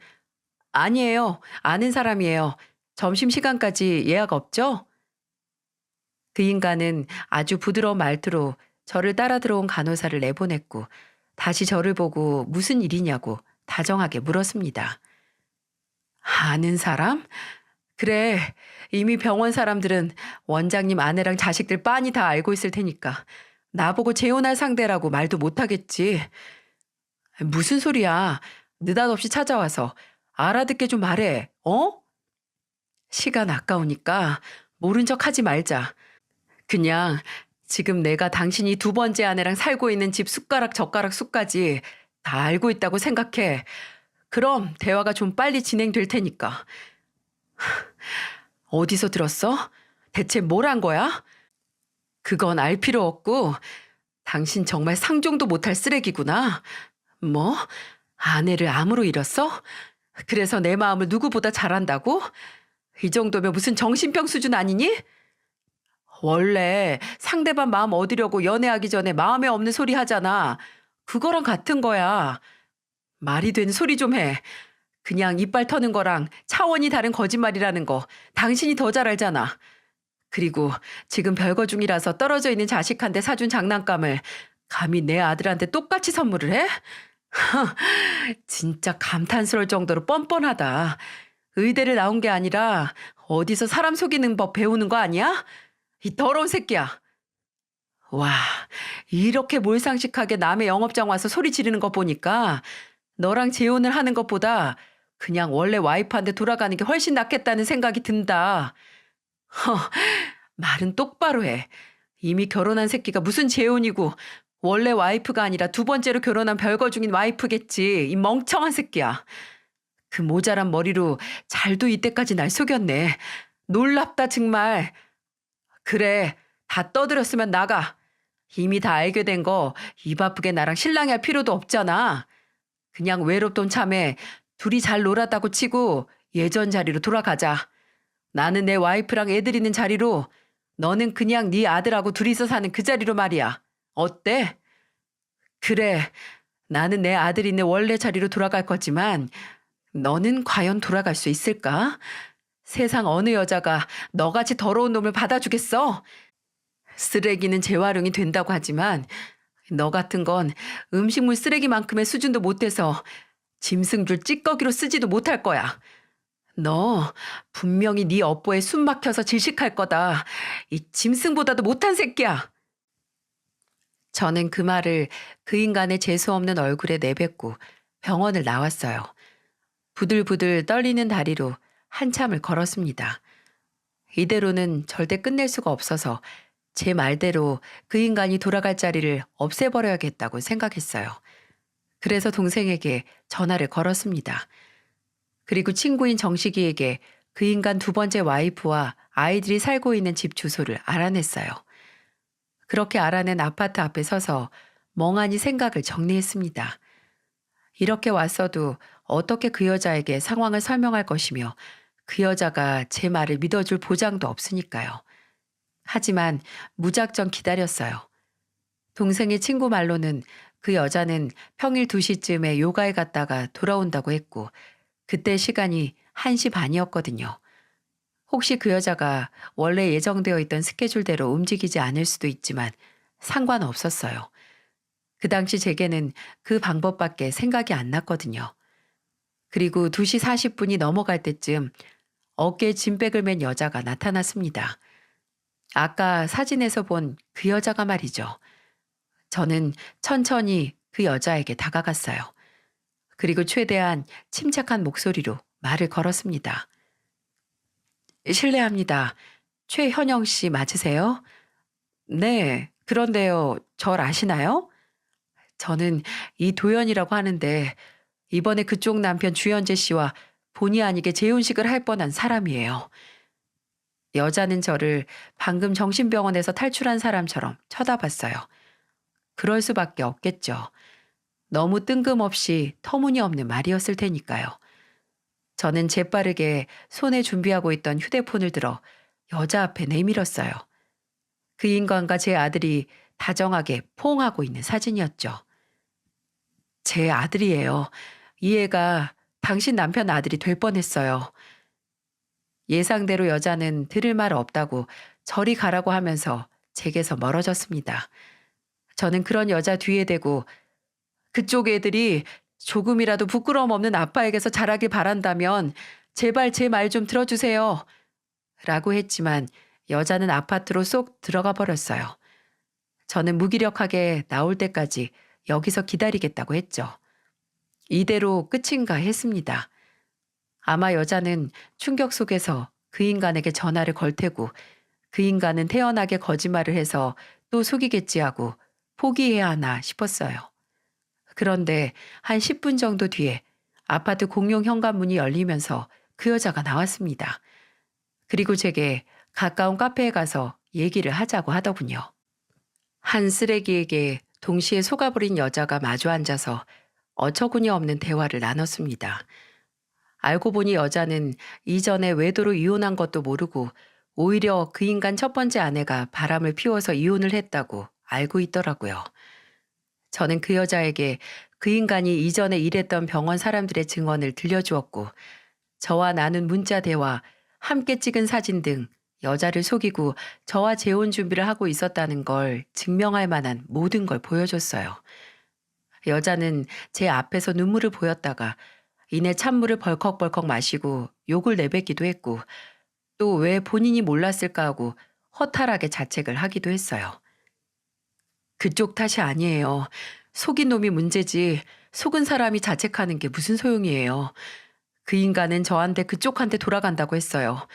아니에요. 아는 사람이에요. 점심시간까지 예약 없죠? 그 인간은 아주 부드러운 말투로 저를 따라 들어온 간호사를 내보냈고 다시 저를 보고 무슨 일이냐고 다정하게 물었습니다. 아는 사람? 그래, 이미 병원 사람들은 원장님 아내랑 자식들 빤히 다 알고 있을 테니까 나보고 재혼할 상대라고 말도 못하겠지. 무슨 소리야. 느닷없이 찾아와서 알아듣게 좀 말해. 시간 아까우니까 모른 척 하지 말자. 그냥 지금 내가 당신이 두 번째 아내랑 살고 있는 집 숟가락 젓가락 수까지 다 알고 있다고 생각해. 그럼 대화가 좀 빨리 진행될 테니까. 어디서 들었어? 대체 뭘 한 거야? 그건 알 필요 없고 당신 정말 상종도 못할 쓰레기구나. 뭐? 아내를 암으로 잃었어? 그래서 내 마음을 누구보다 잘 안다고? 이 정도면 무슨 정신병 수준 아니니? 원래 상대방 마음 얻으려고 연애하기 전에 마음에 없는 소리 하잖아. 그거랑 같은 거야. 말이 되는 소리 좀 해. 그냥 이빨 터는 거랑 차원이 다른 거짓말이라는 거 당신이 더 잘 알잖아. 그리고 지금 별거 중이라서 떨어져 있는 자식한테 사준 장난감을 감히 내 아들한테 똑같이 선물을 해? 진짜 감탄스러울 정도로 뻔뻔하다. 의대를 나온 게 아니라 어디서 사람 속이는 법 배우는 거 아니야? 이 더러운 새끼야. 와, 이렇게 몰상식하게 남의 영업장 와서 소리 지르는 거 보니까 너랑 재혼을 하는 것보다 그냥 원래 와이프한테 돌아가는 게 훨씬 낫겠다는 생각이 든다. 말은 똑바로 해. 이미 결혼한 새끼가 무슨 재혼이고 원래 와이프가 아니라 두 번째로 결혼한 별거 중인 와이프겠지. 이 멍청한 새끼야. 그 모자란 머리로 잘도 이때까지 날 속였네. 놀랍다 정말. 그래, 다 떠들었으면 나가. 이미 다 알게 된 거 입 아프게 나랑 신랑이 할 필요도 없잖아. 그냥 외롭던 참에 둘이 잘 놀았다고 치고 예전 자리로 돌아가자. 나는 내 와이프랑 애들 있는 자리로, 너는 그냥 네 아들하고 둘이서 사는 그 자리로 말이야. 어때? 그래, 나는 내 아들 있는 원래 자리로 돌아갈 거지만 너는 과연 돌아갈 수 있을까? 세상 어느 여자가 너같이 더러운 놈을 받아주겠어? 쓰레기는 재활용이 된다고 하지만 너 같은 건 음식물 쓰레기만큼의 수준도 못 돼서 짐승줄 찌꺼기로 쓰지도 못할 거야. 너 분명히 네 업보에 숨 막혀서 질식할 거다. 이 짐승보다도 못한 새끼야. 저는 그 말을 그 인간의 재수 없는 얼굴에 내뱉고 병원을 나왔어요. 부들부들 떨리는 다리로 한참을 걸었습니다. 이대로는 절대 끝낼 수가 없어서 제 말대로 그 인간이 돌아갈 자리를 없애버려야겠다고 생각했어요. 그래서 동생에게 전화를 걸었습니다. 그리고 친구인 정식이에게 그 인간 두 번째 와이프와 아이들이 살고 있는 집 주소를 알아냈어요. 그렇게 알아낸 아파트 앞에 서서 멍하니 생각을 정리했습니다. 이렇게 왔어도 어떻게 그 여자에게 상황을 설명할 것이며 그 여자가 제 말을 믿어줄 보장도 없으니까요. 하지만 무작정 기다렸어요. 동생의 친구 말로는 그 여자는 평일 2시쯤에 요가에 갔다가 돌아온다고 했고 그때 시간이 1시 반이었거든요. 혹시 그 여자가 원래 예정되어 있던 스케줄대로 움직이지 않을 수도 있지만 상관없었어요. 그 당시 제게는 그 방법밖에 생각이 안 났거든요. 그리고 2시 40분이 넘어갈 때쯤 어깨에 짐백을 맨 여자가 나타났습니다. 아까 사진에서 본 그 여자가 말이죠. 저는 천천히 그 여자에게 다가갔어요. 그리고 최대한 침착한 목소리로 말을 걸었습니다. 실례합니다. 최현영 씨 맞으세요? 네, 그런데요, 절 아시나요? 저는 이도연이라고 하는데 이번에 그쪽 남편 주현재 씨와 본의 아니게 재혼식을 할 뻔한 사람이에요. 여자는 저를 방금 정신병원에서 탈출한 사람처럼 쳐다봤어요. 그럴 수밖에 없겠죠. 너무 뜬금없이 터무니없는 말이었을 테니까요. 저는 재빠르게 손에 준비하고 있던 휴대폰을 들어 여자 앞에 내밀었어요. 그 인간과 제 아들이 다정하게 포옹하고 있는 사진이었죠. 제 아들이에요. 이 애가 당신 남편 아들이 될 뻔했어요. 예상대로 여자는 들을 말 없다고 저리 가라고 하면서 제게서 멀어졌습니다. 저는 그런 여자 뒤에 대고 그쪽 애들이 조금이라도 부끄러움 없는 아빠에게서 자라길 바란다면 제발 제 말 좀 들어주세요. 라고 했지만 여자는 아파트로 쏙 들어가 버렸어요. 저는 무기력하게 나올 때까지 여기서 기다리겠다고 했죠. 이대로 끝인가 했습니다. 아마 여자는 충격 속에서 그 인간에게 전화를 걸 테고 그 인간은 태연하게 거짓말을 해서 또 속이겠지 하고 포기해야 하나 싶었어요. 그런데 한 10분 정도 뒤에 아파트 공용 현관문이 열리면서 그 여자가 나왔습니다. 그리고 제게 가까운 카페에 가서 얘기를 하자고 하더군요. 한 쓰레기에게 동시에 속아버린 여자가 마주 앉아서 어처구니 없는 대화를 나눴습니다. 알고 보니 여자는 이전에 외도로 이혼한 것도 모르고 오히려 그 인간 첫 번째 아내가 바람을 피워서 이혼을 했다고 알고 있더라고요. 저는 그 여자에게 그 인간이 이전에 일했던 병원 사람들의 증언을 들려주었고 저와 나눈 문자 대화, 함께 찍은 사진 등 여자를 속이고 저와 재혼 준비를 하고 있었다는 걸 증명할 만한 모든 걸 보여줬어요. 여자는 제 앞에서 눈물을 보였다가 이내 찬물을 벌컥벌컥 마시고 욕을 내뱉기도 했고 또 왜 본인이 몰랐을까 하고 허탈하게 자책을 하기도 했어요. 그쪽 탓이 아니에요. 속인 놈이 문제지 속은 사람이 자책하는 게 무슨 소용이에요. 그 인간은 저한테 그쪽한테 돌아간다고 했어요.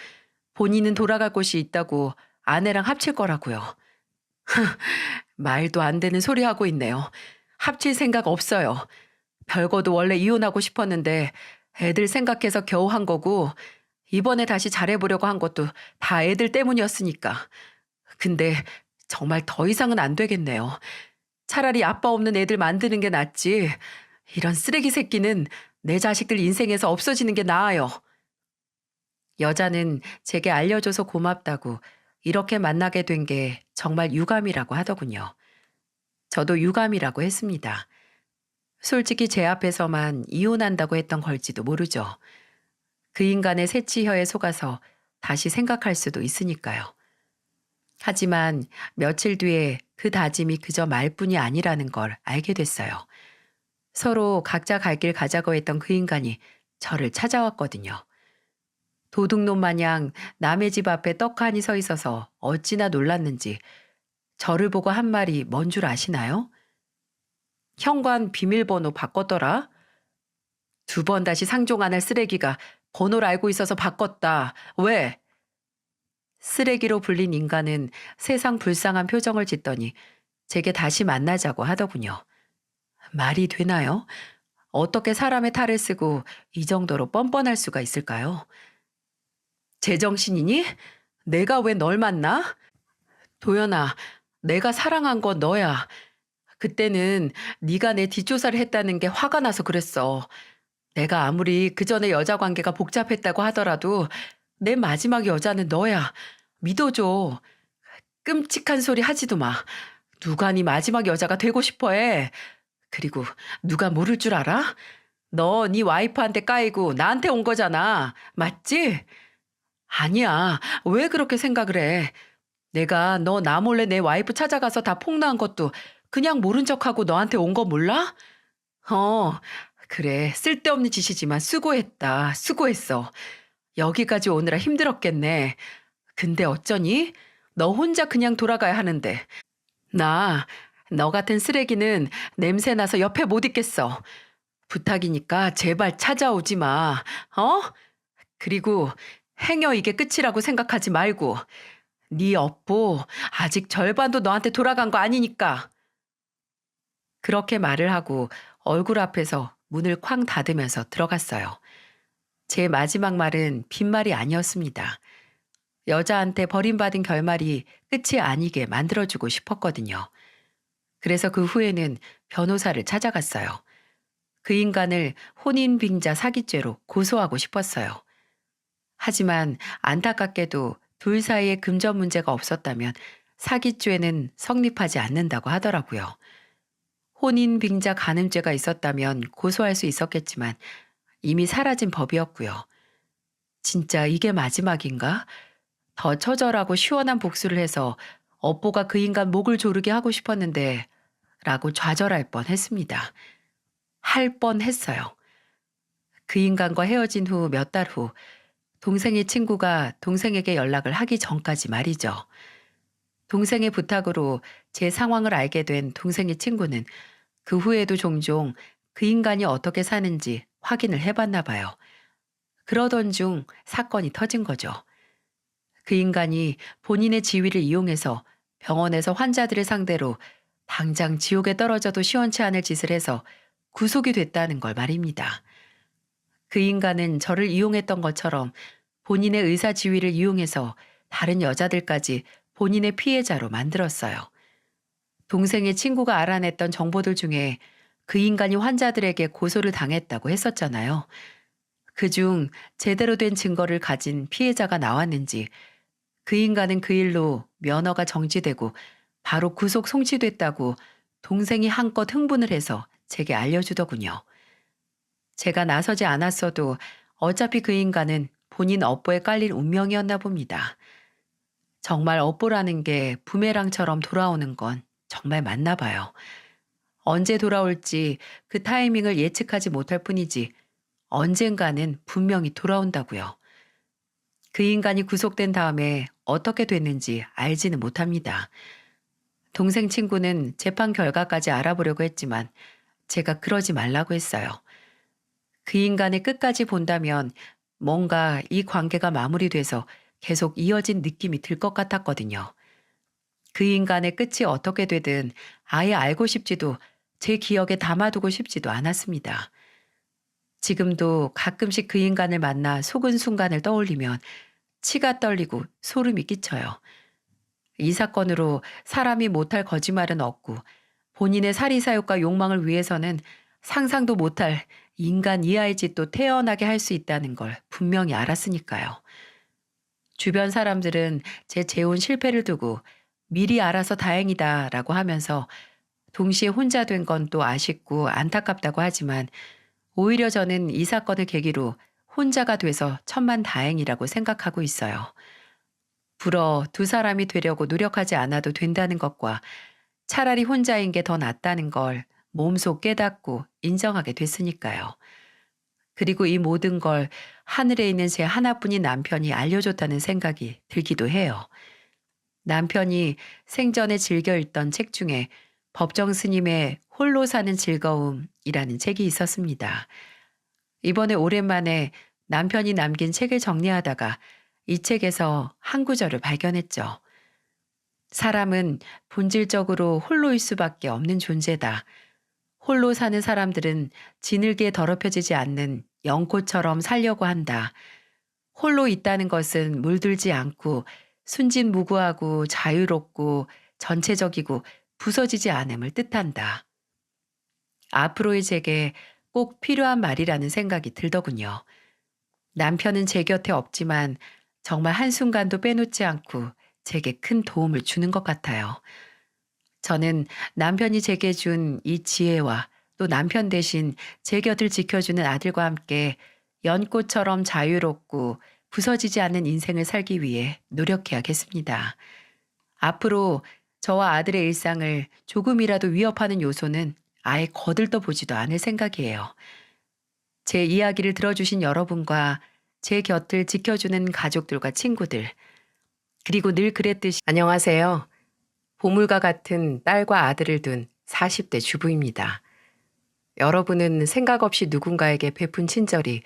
본인은 돌아갈 곳이 있다고 아내랑 합칠 거라고요. 말도 안 되는 소리 하고 있네요. 합칠 생각 없어요. 별거도 원래 이혼하고 싶었는데 애들 생각해서 겨우 한 거고 이번에 다시 잘해보려고 한 것도 다 애들 때문이었으니까. 근데 정말 더 이상은 안 되겠네요. 차라리 아빠 없는 애들 만드는 게 낫지. 이런 쓰레기 새끼는 내 자식들 인생에서 없어지는 게 나아요. 여자는 제게 알려줘서 고맙다고 이렇게 만나게 된 게 정말 유감이라고 하더군요. 저도 유감이라고 했습니다. 솔직히 제 앞에서만 이혼한다고 했던 걸지도 모르죠. 그 인간의 새치혀에 속아서 다시 생각할 수도 있으니까요. 하지만 며칠 뒤에 그 다짐이 그저 말뿐이 아니라는 걸 알게 됐어요. 서로 각자 갈 길 가자고 했던 그 인간이 저를 찾아왔거든요. 도둑놈 마냥 남의 집 앞에 떡하니 서 있어서 어찌나 놀랐는지 저를 보고 한 말이 뭔 줄 아시나요? 현관 비밀번호 바꿨더라? 두 번 다시 상종 안 할 쓰레기가 번호를 알고 있어서 바꿨다. 왜? 쓰레기로 불린 인간은 세상 불쌍한 표정을 짓더니 제게 다시 만나자고 하더군요. 말이 되나요? 어떻게 사람의 탈을 쓰고 이 정도로 뻔뻔할 수가 있을까요? 제정신이니? 내가 왜 널 만나? 도연아, 내가 사랑한 건 너야. 그때는 네가 내 뒷조사를 했다는 게 화가 나서 그랬어. 내가 아무리 그 전에 여자 관계가 복잡했다고 하더라도 내 마지막 여자는 너야. 믿어줘. 끔찍한 소리 하지도 마. 누가 네 마지막 여자가 되고 싶어 해. 그리고 누가 모를 줄 알아? 너 네 와이프한테 까이고 나한테 온 거잖아. 맞지? 아니야. 왜 그렇게 생각을 해? 내가 너 나 몰래 내 와이프 찾아가서 다 폭로한 것도 그냥 모른 척하고 너한테 온 거 몰라? 어, 그래. 쓸데없는 짓이지만 수고했다. 수고했어. 여기까지 오느라 힘들었겠네. 근데 어쩌니? 너 혼자 그냥 돌아가야 하는데. 나, 너 같은 쓰레기는 냄새 나서 옆에 못 있겠어. 부탁이니까 제발 찾아오지 마. 어? 그리고 행여 이게 끝이라고 생각하지 말고. 네 업보 아직 절반도 너한테 돌아간 거 아니니까. 그렇게 말을 하고 얼굴 앞에서 문을 쾅 닫으면서 들어갔어요. 제 마지막 말은 빈말이 아니었습니다. 여자한테 버림받은 결말이 끝이 아니게 만들어주고 싶었거든요. 그래서 그 후에는 변호사를 찾아갔어요. 그 인간을 혼인빙자 사기죄로 고소하고 싶었어요. 하지만 안타깝게도 둘 사이에 금전 문제가 없었다면 사기죄는 성립하지 않는다고 하더라고요. 혼인빙자 간음죄가 있었다면 고소할 수 있었겠지만 이미 사라진 법이었고요. 진짜 이게 마지막인가? 더 처절하고 시원한 복수를 해서 업보가 그 인간 목을 조르게 하고 싶었는데 라고 좌절할 뻔했습니다. 할 뻔했어요. 그 인간과 헤어진 후 몇 달 후 동생의 친구가 동생에게 연락을 하기 전까지 말이죠. 동생의 부탁으로 제 상황을 알게 된 동생의 친구는 그 후에도 종종 그 인간이 어떻게 사는지 확인을 해봤나 봐요. 그러던 중 사건이 터진 거죠. 그 인간이 본인의 지위를 이용해서 병원에서 환자들을 상대로 당장 지옥에 떨어져도 시원치 않을 짓을 해서 구속이 됐다는 걸 말입니다. 그 인간은 저를 이용했던 것처럼 본인의 의사 지위를 이용해서 다른 여자들까지 본인의 피해자로 만들었어요. 동생의 친구가 알아냈던 정보들 중에 그 인간이 환자들에게 고소를 당했다고 했었잖아요. 그중 제대로 된 증거를 가진 피해자가 나왔는지 그 인간은 그 일로 면허가 정지되고 바로 구속 송치됐다고 동생이 한껏 흥분을 해서 제게 알려주더군요. 제가 나서지 않았어도 어차피 그 인간은 본인 업보에 깔린 운명이었나 봅니다. 정말 업보라는 게 부메랑처럼 돌아오는 건 정말 맞나 봐요. 언제 돌아올지 그 타이밍을 예측하지 못할 뿐이지 언젠가는 분명히 돌아온다고요. 그 인간이 구속된 다음에 어떻게 됐는지 알지는 못합니다. 동생 친구는 재판 결과까지 알아보려고 했지만 제가 그러지 말라고 했어요. 그 인간을 끝까지 본다면 뭔가 이 관계가 마무리돼서 계속 이어진 느낌이 들 것 같았거든요. 그 인간의 끝이 어떻게 되든 아예 알고 싶지도 제 기억에 담아두고 싶지도 않았습니다. 지금도 가끔씩 그 인간을 만나 속은 순간을 떠올리면 치가 떨리고 소름이 끼쳐요. 이 사건으로 사람이 못할 거짓말은 없고 본인의 사리사욕과 욕망을 위해서는 상상도 못할 인간 이하의 짓도 태어나게 할 수 있다는 걸 분명히 알았으니까요. 주변 사람들은 제 재혼 실패를 두고 미리 알아서 다행이다라고 하면서 동시에 혼자 된 건 또 아쉽고 안타깝다고 하지만 오히려 저는 이 사건을 계기로 혼자가 돼서 천만다행이라고 생각하고 있어요. 불어 두 사람이 되려고 노력하지 않아도 된다는 것과 차라리 혼자인 게 더 낫다는 걸 몸소 깨닫고 인정하게 됐으니까요. 그리고 이 모든 걸 하늘에 있는 제 하나뿐인 남편이 알려줬다는 생각이 들기도 해요. 남편이 생전에 즐겨 읽던 책 중에 법정 스님의 홀로 사는 즐거움이라는 책이 있었습니다. 이번에 오랜만에 남편이 남긴 책을 정리하다가 이 책에서 한 구절을 발견했죠. 사람은 본질적으로 홀로일 수밖에 없는 존재다. 홀로 사는 사람들은 지늘게 더럽혀지지 않는 연꽃처럼 살려고 한다. 홀로 있다는 것은 물들지 않고 순진무구하고 자유롭고 전체적이고 부서지지 않음을 뜻한다. 앞으로의 제게 꼭 필요한 말이라는 생각이 들더군요. 남편은 제 곁에 없지만 정말 한순간도 빼놓지 않고 제게 큰 도움을 주는 것 같아요. 저는 남편이 제게 준 이 지혜와 또 남편 대신 제 곁을 지켜주는 아들과 함께 연꽃처럼 자유롭고 부서지지 않는 인생을 살기 위해 노력해야겠습니다. 앞으로 저와 아들의 일상을 조금이라도 위협하는 요소는 아예 거들떠 보지도 않을 생각이에요. 제 이야기를 들어주신 여러분과 제 곁을 지켜주는 가족들과 친구들, 그리고 늘 그랬듯이 안녕하세요. 보물과 같은 딸과 아들을 둔 40대 주부입니다. 여러분은 생각 없이 누군가에게 베푼 친절이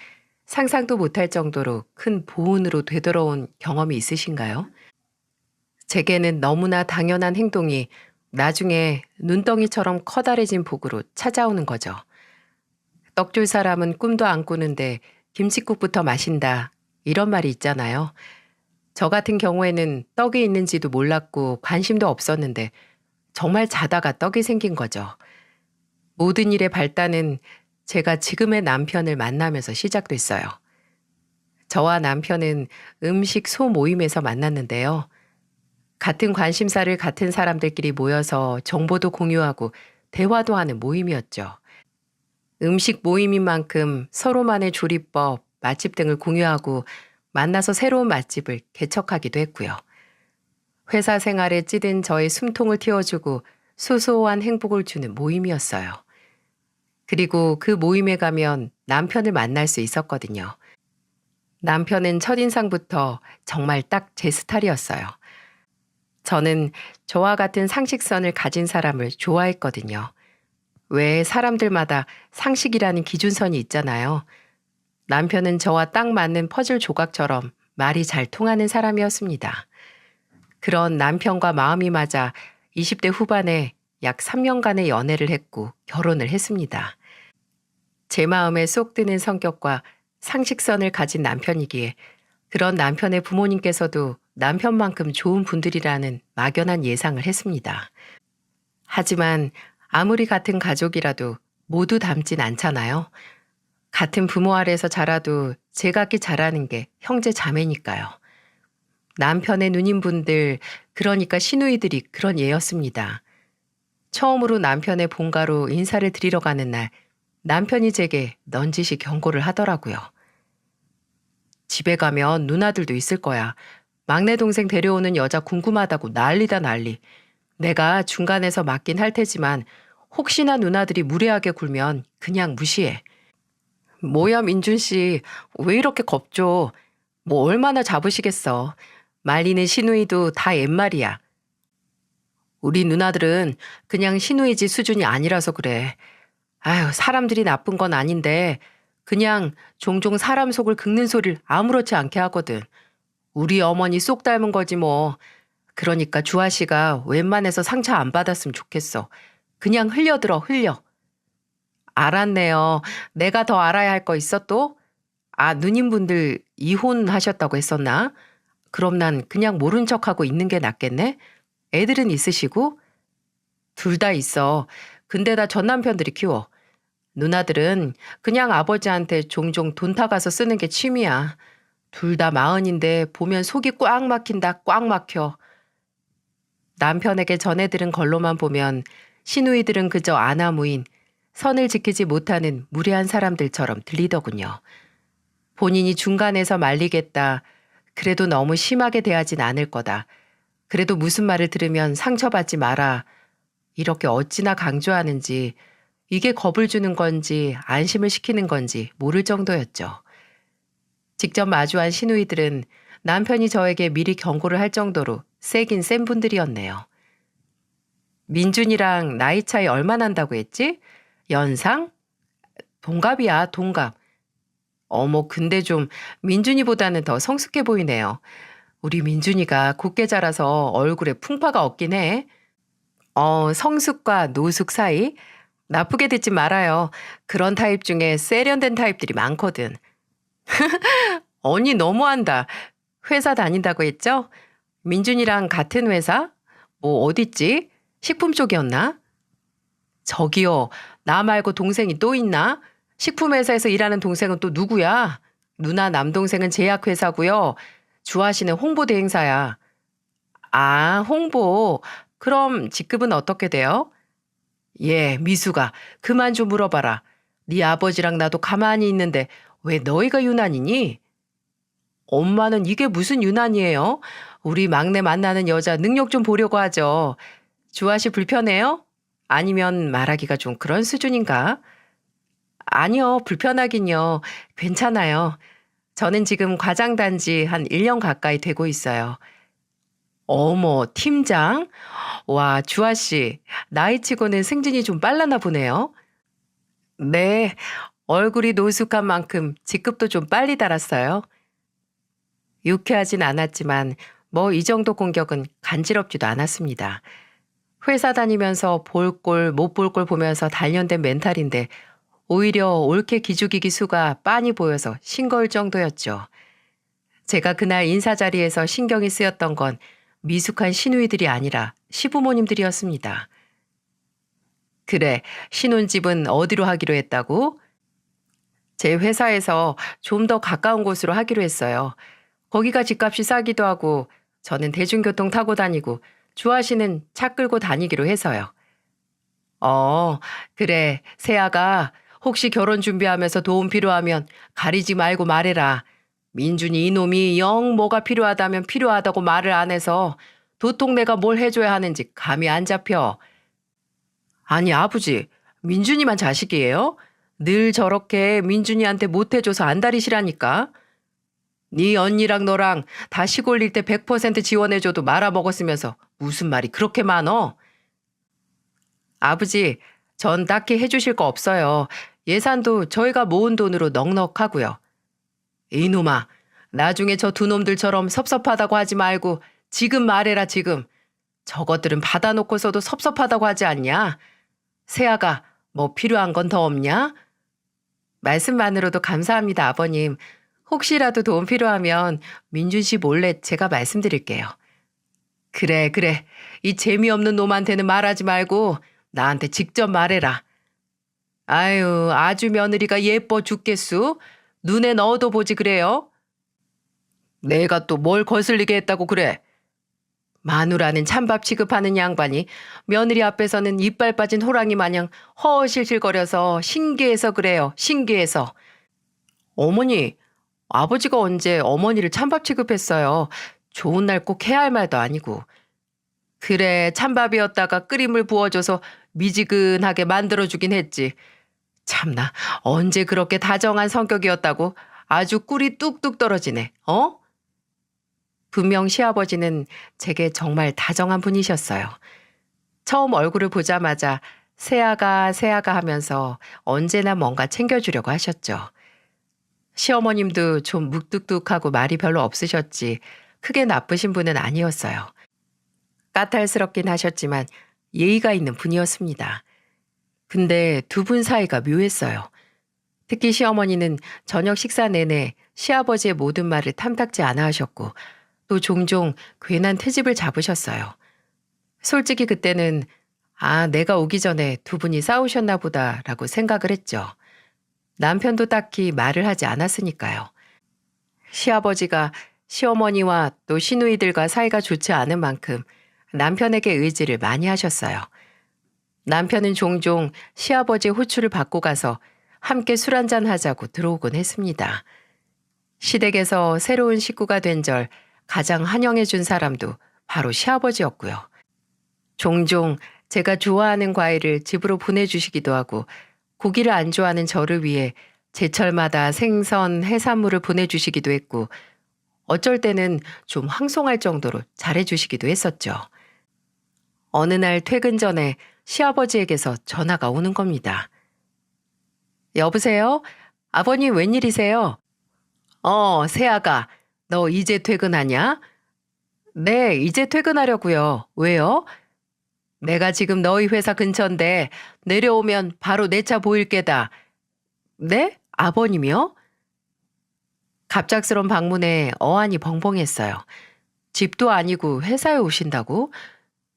상상도 못할 정도로 큰 보은으로 되돌아온 경험이 있으신가요? 제게는 너무나 당연한 행동이 나중에 눈덩이처럼 커다래진 복으로 찾아오는 거죠. 떡 줄 사람은 꿈도 안 꾸는데 김칫국부터 마신다. 이런 말이 있잖아요. 저 같은 경우에는 떡이 있는지도 몰랐고 관심도 없었는데 정말 자다가 떡이 생긴 거죠. 모든 일의 발단은 제가 지금의 남편을 만나면서 시작됐어요. 저와 남편은 음식 소모임에서 만났는데요. 같은 관심사를 같은 사람들끼리 모여서 정보도 공유하고 대화도 하는 모임이었죠. 음식 모임인 만큼 서로만의 조리법, 맛집 등을 공유하고 만나서 새로운 맛집을 개척하기도 했고요. 회사 생활에 찌든 저의 숨통을 틔워주고 소소한 행복을 주는 모임이었어요. 그리고 그 모임에 가면 남편을 만날 수 있었거든요. 남편은 첫인상부터 정말 딱 제 스타일이었어요. 저는 저와 같은 상식선을 가진 사람을 좋아했거든요. 왜 사람들마다 상식이라는 기준선이 있잖아요. 남편은 저와 딱 맞는 퍼즐 조각처럼 말이 잘 통하는 사람이었습니다. 그런 남편과 마음이 맞아 20대 후반에 약 3년간의 연애를 했고 결혼을 했습니다. 제 마음에 쏙 드는 성격과 상식선을 가진 남편이기에 그런 남편의 부모님께서도 남편만큼 좋은 분들이라는 막연한 예상을 했습니다. 하지만 아무리 같은 가족이라도 모두 닮진 않잖아요. 같은 부모 아래서 자라도 제각기 자라는 게 형제 자매니까요. 남편의 누님분들, 그러니까 시누이들이 그런 예였습니다. 처음으로 남편의 본가로 인사를 드리러 가는 날 남편이 제게 넌지시 경고를 하더라고요. 집에 가면 누나들도 있을 거야. 막내 동생 데려오는 여자 궁금하다고 난리다 난리. 내가 중간에서 맡긴 할 테지만 혹시나 누나들이 무례하게 굴면 그냥 무시해. 뭐야 민준 씨, 왜 이렇게 겁줘? 뭐 얼마나 잡으시겠어. 말리는 시누이도 다 옛말이야. 우리 누나들은 그냥 시누이지 수준이 아니라서 그래. 아유, 사람들이 나쁜 건 아닌데 그냥 종종 사람 속을 긁는 소리를 아무렇지 않게 하거든. 우리 어머니 쏙 닮은 거지 뭐. 그러니까 주아 씨가 웬만해서 상처 안 받았으면 좋겠어. 그냥 흘려들어 흘려. 알았네요. 내가 더 알아야 할 거 있어 또? 아, 누님분들 이혼하셨다고 했었나? 그럼 난 그냥 모른 척하고 있는 게 낫겠네? 애들은 있으시고? 둘 다 있어. 근데 다 전 남편들이 키워. 누나들은 그냥 아버지한테 종종 돈 타가서 쓰는 게 취미야. 둘 다 40인데 보면 속이 꽉 막힌다, 꽉 막혀. 남편에게 전해들은 걸로만 보면 시누이들은 그저 아나무인, 선을 지키지 못하는 무례한 사람들처럼 들리더군요. 본인이 중간에서 말리겠다. 그래도 너무 심하게 대하진 않을 거다. 그래도 무슨 말을 들으면 상처받지 마라. 이렇게 어찌나 강조하는지, 이게 겁을 주는 건지 안심을 시키는 건지 모를 정도였죠. 직접 마주한 시누이들은 남편이 저에게 미리 경고를 할 정도로 세긴 센 분들이었네요. 민준이랑 나이 차이 얼마 난다고 했지? 연상? 동갑이야, 동갑. 어머, 근데 좀 민준이보다는 더 성숙해 보이네요. 우리 민준이가 곱게 자라서 얼굴에 풍파가 없긴 해. 성숙과 노숙 사이? 나쁘게 듣지 말아요. 그런 타입 중에 세련된 타입들이 많거든. 언니 너무한다. 회사 다닌다고 했죠? 민준이랑 같은 회사? 뭐 어딨지? 식품 쪽이었나? 저기요, 나 말고 동생이 또 있나? 식품회사에서 일하는 동생은 또 누구야? 누나 남동생은 제약회사고요. 주하시는 홍보 대행사야. 아, 홍보. 그럼 직급은 어떻게 돼요? 예, 미수가. 그만 좀 물어봐라. 네 아버지랑 나도 가만히 있는데 왜 너희가 유난이니? 엄마는 이게 무슨 유난이에요? 우리 막내 만나는 여자 능력 좀 보려고 하죠. 주아씨 불편해요? 아니면 말하기가 좀 그런 수준인가? 아니요, 불편하긴요. 괜찮아요. 저는 지금 과장 단지 한 1년 가까이 되고 있어요. 어머, 팀장? 와, 주아씨, 나이치고는 승진이 좀 빨랐나 보네요. 네, 얼굴이 노숙한 만큼 직급도 좀 빨리 달았어요. 유쾌하진 않았지만 뭐 이 정도 공격은 간지럽지도 않았습니다. 회사 다니면서 볼 꼴 못 볼 꼴 보면서 단련된 멘탈인데 오히려 옳게 기죽이기 수가 빤히 보여서 싱거울 정도였죠. 제가 그날 인사 자리에서 신경이 쓰였던 건 미숙한 시누이들이 아니라 시부모님들이었습니다. 그래, 신혼집은 어디로 하기로 했다고? 제 회사에서 좀 더 가까운 곳으로 하기로 했어요. 거기가 집값이 싸기도 하고 저는 대중교통 타고 다니고 주아씨는 차 끌고 다니기로 해서요. 어, 그래, 세아가 혹시 결혼 준비하면서 도움 필요하면 가리지 말고 말해라. 민준이 이놈이 영 뭐가 필요하다면 필요하다고 말을 안 해서 도통 내가 뭘 해줘야 하는지 감이 안 잡혀. 아니, 아버지, 민준이만 자식이에요? 늘 저렇게 민준이한테 못해줘서 안달이시라니까. 네 언니랑 너랑 다 시골일 때 100% 지원해줘도 말아먹었으면서 무슨 말이 그렇게 많어? 아버지, 전 딱히 해주실 거 없어요. 예산도 저희가 모은 돈으로 넉넉하고요. 이놈아, 나중에 저 두 놈들처럼 섭섭하다고 하지 말고 지금 말해라 지금. 저것들은 받아놓고서도 섭섭하다고 하지 않냐? 세아가 뭐 필요한 건 더 없냐? 말씀만으로도 감사합니다, 아버님. 혹시라도 도움 필요하면 민준 씨 몰래 제가 말씀드릴게요. 그래, 그래. 이 재미없는 놈한테는 말하지 말고 나한테 직접 말해라. 아유, 아주 며느리가 예뻐 죽겠수? 눈에 넣어도 보지 그래요? 내가 또 뭘 거슬리게 했다고 그래? 마누라는 찬밥 취급하는 양반이 며느리 앞에서는 이빨 빠진 호랑이 마냥 허허실실거려서 신기해서 그래요. 신기해서. 어머니, 아버지가 언제 어머니를 찬밥 취급했어요. 좋은 날 꼭 해야 할 말도 아니고. 그래, 찬밥이었다가 끓임을 부어줘서 미지근하게 만들어주긴 했지. 참나, 언제 그렇게 다정한 성격이었다고? 아주 꿀이 뚝뚝 떨어지네, 어? 분명 시아버지는 제게 정말 다정한 분이셨어요. 처음 얼굴을 보자마자 세아가 세아가 하면서 언제나 뭔가 챙겨주려고 하셨죠. 시어머님도 좀 묵뚝뚝하고 말이 별로 없으셨지 크게 나쁘신 분은 아니었어요. 까탈스럽긴 하셨지만 예의가 있는 분이었습니다. 근데 두 분 사이가 묘했어요. 특히 시어머니는 저녁 식사 내내 시아버지의 모든 말을 탐탁지 않아 하셨고 또 종종 괜한 트집을 잡으셨어요. 솔직히 그때는 내가 오기 전에 두 분이 싸우셨나 보다라고 생각을 했죠. 남편도 딱히 말을 하지 않았으니까요. 시아버지가 시어머니와 또 시누이들과 사이가 좋지 않은 만큼 남편에게 의지를 많이 하셨어요. 남편은 종종 시아버지의 호출을 받고 가서 함께 술 한잔 하자고 들어오곤 했습니다. 시댁에서 새로운 식구가 된 절 가장 환영해 준 사람도 바로 시아버지였고요. 종종 제가 좋아하는 과일을 집으로 보내주시기도 하고 고기를 안 좋아하는 저를 위해 제철마다 생선, 해산물을 보내주시기도 했고 어쩔 때는 좀 황송할 정도로 잘해주시기도 했었죠. 어느 날 퇴근 전에 시아버지에게서 전화가 오는 겁니다. 여보세요? 아버님 웬일이세요? 세아가, 너 이제 퇴근하냐? 네, 이제 퇴근하려고요. 왜요? 내가 지금 너희 회사 근처인데 내려오면 바로 내 차 보일 게다. 네? 아버님이요? 갑작스런 방문에 어안이 벙벙했어요. 집도 아니고 회사에 오신다고?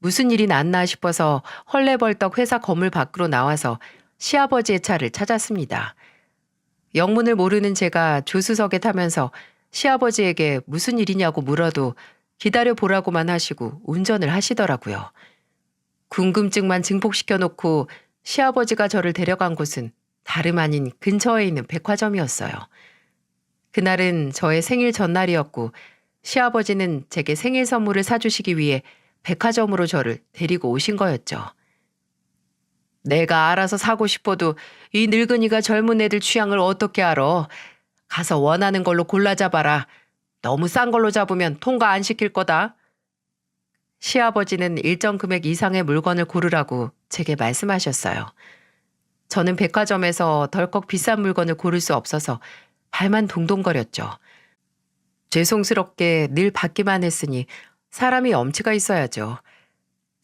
무슨 일이 났나 싶어서 헐레벌떡 회사 건물 밖으로 나와서 시아버지의 차를 찾았습니다. 영문을 모르는 제가 조수석에 타면서 시아버지에게 무슨 일이냐고 물어도 기다려 보라고만 하시고 운전을 하시더라고요. 궁금증만 증폭시켜 놓고 시아버지가 저를 데려간 곳은 다름 아닌 근처에 있는 백화점이었어요. 그날은 저의 생일 전날이었고 시아버지는 제게 생일 선물을 사주시기 위해 백화점으로 저를 데리고 오신 거였죠. 내가 알아서 사고 싶어도 이 늙은이가 젊은 애들 취향을 어떻게 알아? 가서 원하는 걸로 골라 잡아라. 너무 싼 걸로 잡으면 통과 안 시킬 거다. 시아버지는 일정 금액 이상의 물건을 고르라고 제게 말씀하셨어요. 저는 백화점에서 덜컥 비싼 물건을 고를 수 없어서 발만 동동거렸죠. 죄송스럽게 늘 받기만 했으니 사람이 엄치가 있어야죠.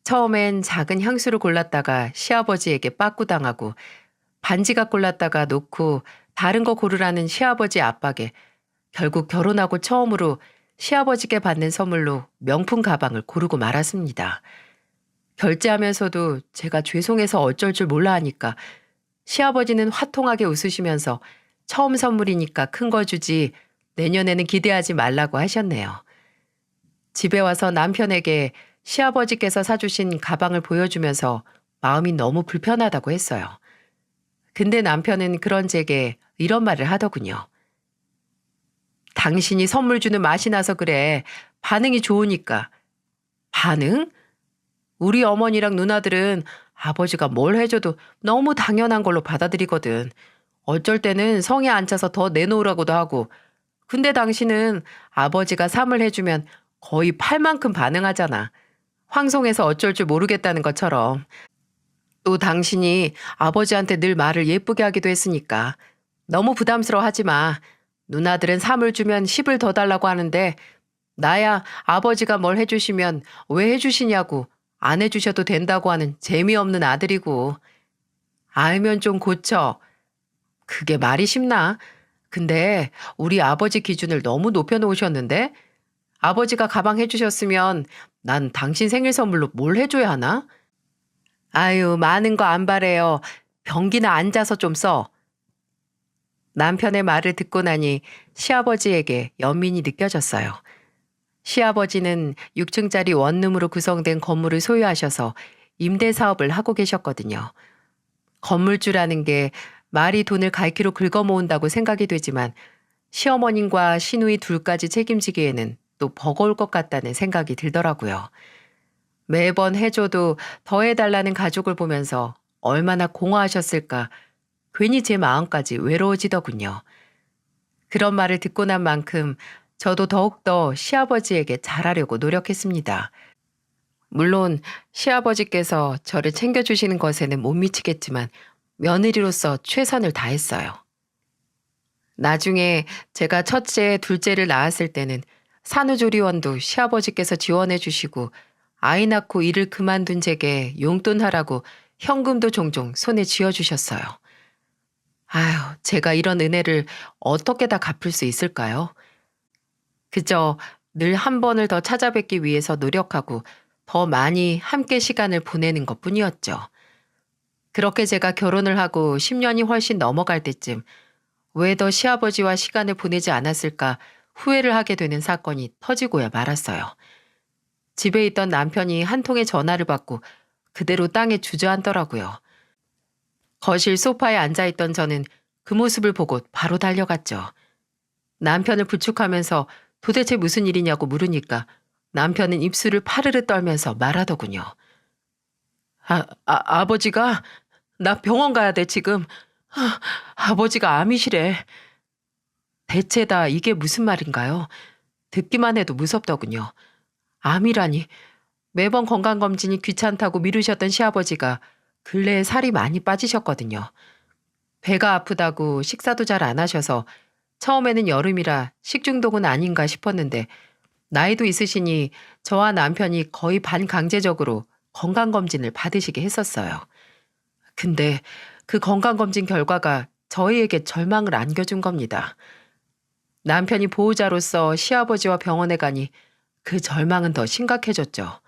처음엔 작은 향수를 골랐다가 시아버지에게 빠꾸당하고 반지갑 골랐다가 놓고 다른 거 고르라는 시아버지 압박에 결국 결혼하고 처음으로 시아버지께 받는 선물로 명품 가방을 고르고 말았습니다. 결제하면서도 제가 죄송해서 어쩔 줄 몰라 하니까 시아버지는 화통하게 웃으시면서 처음 선물이니까 큰 거 주지 내년에는 기대하지 말라고 하셨네요. 집에 와서 남편에게 시아버지께서 사주신 가방을 보여주면서 마음이 너무 불편하다고 했어요. 근데 남편은 그런 제게 이런 말을 하더군요. 당신이 선물 주는 맛이 나서 그래. 반응이 좋으니까. 반응? 우리 어머니랑 누나들은 아버지가 뭘 해줘도 너무 당연한 걸로 받아들이거든. 어쩔 때는 성에 안 차서 더 내놓으라고도 하고. 근데 당신은 아버지가 삼을 해주면 거의 팔 만큼 반응하잖아. 황송해서 어쩔 줄 모르겠다는 것처럼. 또 당신이 아버지한테 늘 말을 예쁘게 하기도 했으니까. 너무 부담스러워하지 마. 누나들은 3을 주면 10을 더 달라고 하는데 나야 아버지가 뭘 해주시면 왜 해주시냐고 안 해주셔도 된다고 하는 재미없는 아들이고. 알면 좀 고쳐. 그게 말이 쉽나? 근데 우리 아버지 기준을 너무 높여놓으셨는데 아버지가 가방 해주셨으면 난 당신 생일 선물로 뭘 해줘야 하나? 아유, 많은 거 안 바래요. 변기나 앉아서 좀 써. 남편의 말을 듣고 나니 시아버지에게 연민이 느껴졌어요. 시아버지는 6층짜리 원룸으로 구성된 건물을 소유하셔서 임대 사업을 하고 계셨거든요. 건물주라는 게 말이 돈을 갈퀴로 긁어모은다고 생각이 되지만 시어머님과 시누이 둘까지 책임지기에는 또 버거울 것 같다는 생각이 들더라고요. 매번 해줘도 더 해달라는 가족을 보면서 얼마나 공허하셨을까 괜히 제 마음까지 외로워지더군요. 그런 말을 듣고 난 만큼 저도 더욱더 시아버지에게 잘하려고 노력했습니다. 물론 시아버지께서 저를 챙겨주시는 것에는 못 미치겠지만 며느리로서 최선을 다했어요. 나중에 제가 첫째, 둘째를 낳았을 때는 산후조리원도 시아버지께서 지원해 주시고 아이 낳고 일을 그만둔 제게 용돈하라고 현금도 종종 손에 쥐어주셨어요. 아휴, 제가 이런 은혜를 어떻게 다 갚을 수 있을까요? 그저 늘 한 번을 더 찾아뵙기 위해서 노력하고 더 많이 함께 시간을 보내는 것 뿐이었죠. 그렇게 제가 결혼을 하고 10년이 훨씬 넘어갈 때쯤 왜 더 시아버지와 시간을 보내지 않았을까 후회를 하게 되는 사건이 터지고야 말았어요. 집에 있던 남편이 한 통의 전화를 받고 그대로 땅에 주저앉더라고요. 거실 소파에 앉아있던 저는 그 모습을 보고 바로 달려갔죠. 남편을 부축하면서 도대체 무슨 일이냐고 물으니까 남편은 입술을 파르르 떨면서 말하더군요. 아버지가 나 병원 가야 돼 지금. 아버지가 암이시래. 대체다 이게 무슨 말인가요? 듣기만 해도 무섭더군요. 암이라니. 매번 건강검진이 귀찮다고 미루셨던 시아버지가 근래에 살이 많이 빠지셨거든요. 배가 아프다고 식사도 잘 안 하셔서 처음에는 여름이라 식중독은 아닌가 싶었는데 나이도 있으시니 저와 남편이 거의 반강제적으로 건강검진을 받으시게 했었어요. 근데 그 건강검진 결과가 저희에게 절망을 안겨준 겁니다. 남편이 보호자로서 시아버지와 병원에 가니 그 절망은 더 심각해졌죠.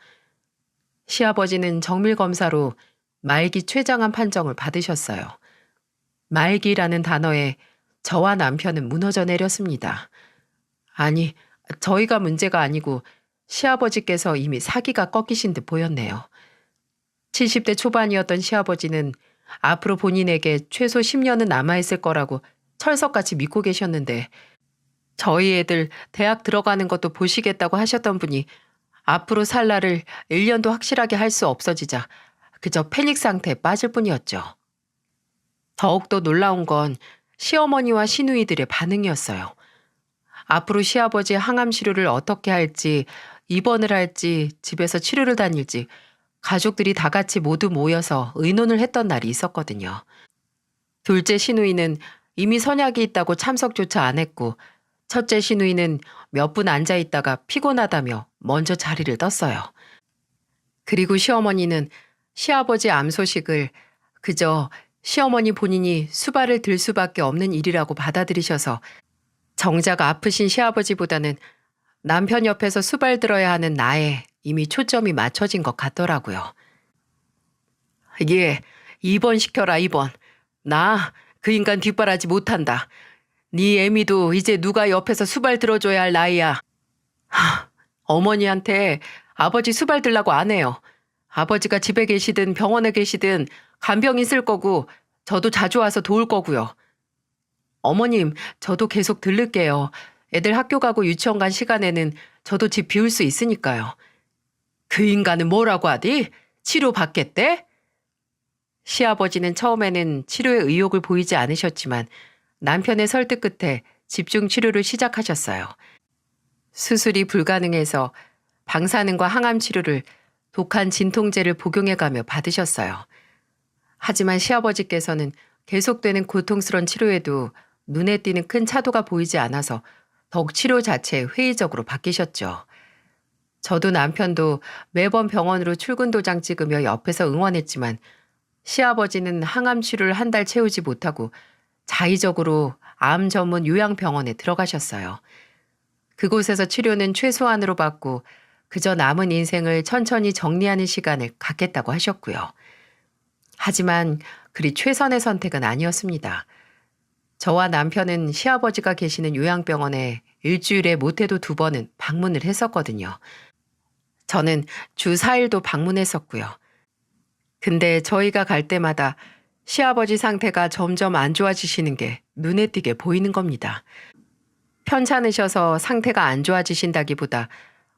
시아버지는 정밀검사로 말기 췌장암 판정을 받으셨어요. 말기라는 단어에 저와 남편은 무너져 내렸습니다. 아니, 저희가 문제가 아니고 시아버지께서 이미 사기가 꺾이신 듯 보였네요. 70대 초반이었던 시아버지는 앞으로 본인에게 최소 10년은 남아있을 거라고 철석같이 믿고 계셨는데 저희 애들 대학 들어가는 것도 보시겠다고 하셨던 분이 앞으로 살 날을 1년도 확실하게 할 수 없어지자 그저 패닉 상태에 빠질 뿐이었죠. 더욱더 놀라운 건 시어머니와 시누이들의 반응이었어요. 앞으로 시아버지의 항암 치료를 어떻게 할지, 입원을 할지, 집에서 치료를 다닐지 가족들이 다 같이 모두 모여서 의논을 했던 날이 있었거든요. 둘째 시누이는 이미 선약이 있다고 참석조차 안 했고 첫째 시누이는 몇 분 앉아 있다가 피곤하다며 먼저 자리를 떴어요. 그리고 시어머니는 시아버지 암 소식을 그저 시어머니 본인이 수발을 들 수밖에 없는 일이라고 받아들이셔서 정작 아프신 시아버지보다는 남편 옆에서 수발 들어야 하는 나에 이미 초점이 맞춰진 것 같더라고요. 예, 입원시켜라 입원. 나 그 인간 뒷바라지 못한다. 네 애미도 이제 누가 옆에서 수발 들어줘야 할 나이야. 어머니한테 아버지 수발 들라고 안 해요. 아버지가 집에 계시든 병원에 계시든 간병 있을 거고 저도 자주 와서 도울 거고요. 어머님, 저도 계속 들를게요. 애들 학교 가고 유치원 간 시간에는 저도 집 비울 수 있으니까요. 그 인간은 뭐라고 하디? 치료 받겠대? 시아버지는 처음에는 치료에 의욕을 보이지 않으셨지만 남편의 설득 끝에 집중 치료를 시작하셨어요. 수술이 불가능해서 방사능과 항암 치료를 독한 진통제를 복용해가며 받으셨어요. 하지만 시아버지께서는 계속되는 고통스러운 치료에도 눈에 띄는 큰 차도가 보이지 않아서 더욱 치료 자체에 회의적으로 바뀌셨죠. 저도 남편도 매번 병원으로 출근 도장 찍으며 옆에서 응원했지만 시아버지는 항암 치료를 한 달 채우지 못하고 자의적으로 암 전문 요양병원에 들어가셨어요. 그곳에서 치료는 최소한으로 받고 그저 남은 인생을 천천히 정리하는 시간을 갖겠다고 하셨고요. 하지만 그리 최선의 선택은 아니었습니다. 저와 남편은 시아버지가 계시는 요양병원에 일주일에 못해도 2번은 방문을 했었거든요. 저는 주 4일도 방문했었고요. 근데 저희가 갈 때마다 시아버지 상태가 점점 안 좋아지시는 게 눈에 띄게 보이는 겁니다. 편찮으셔서 상태가 안 좋아지신다기보다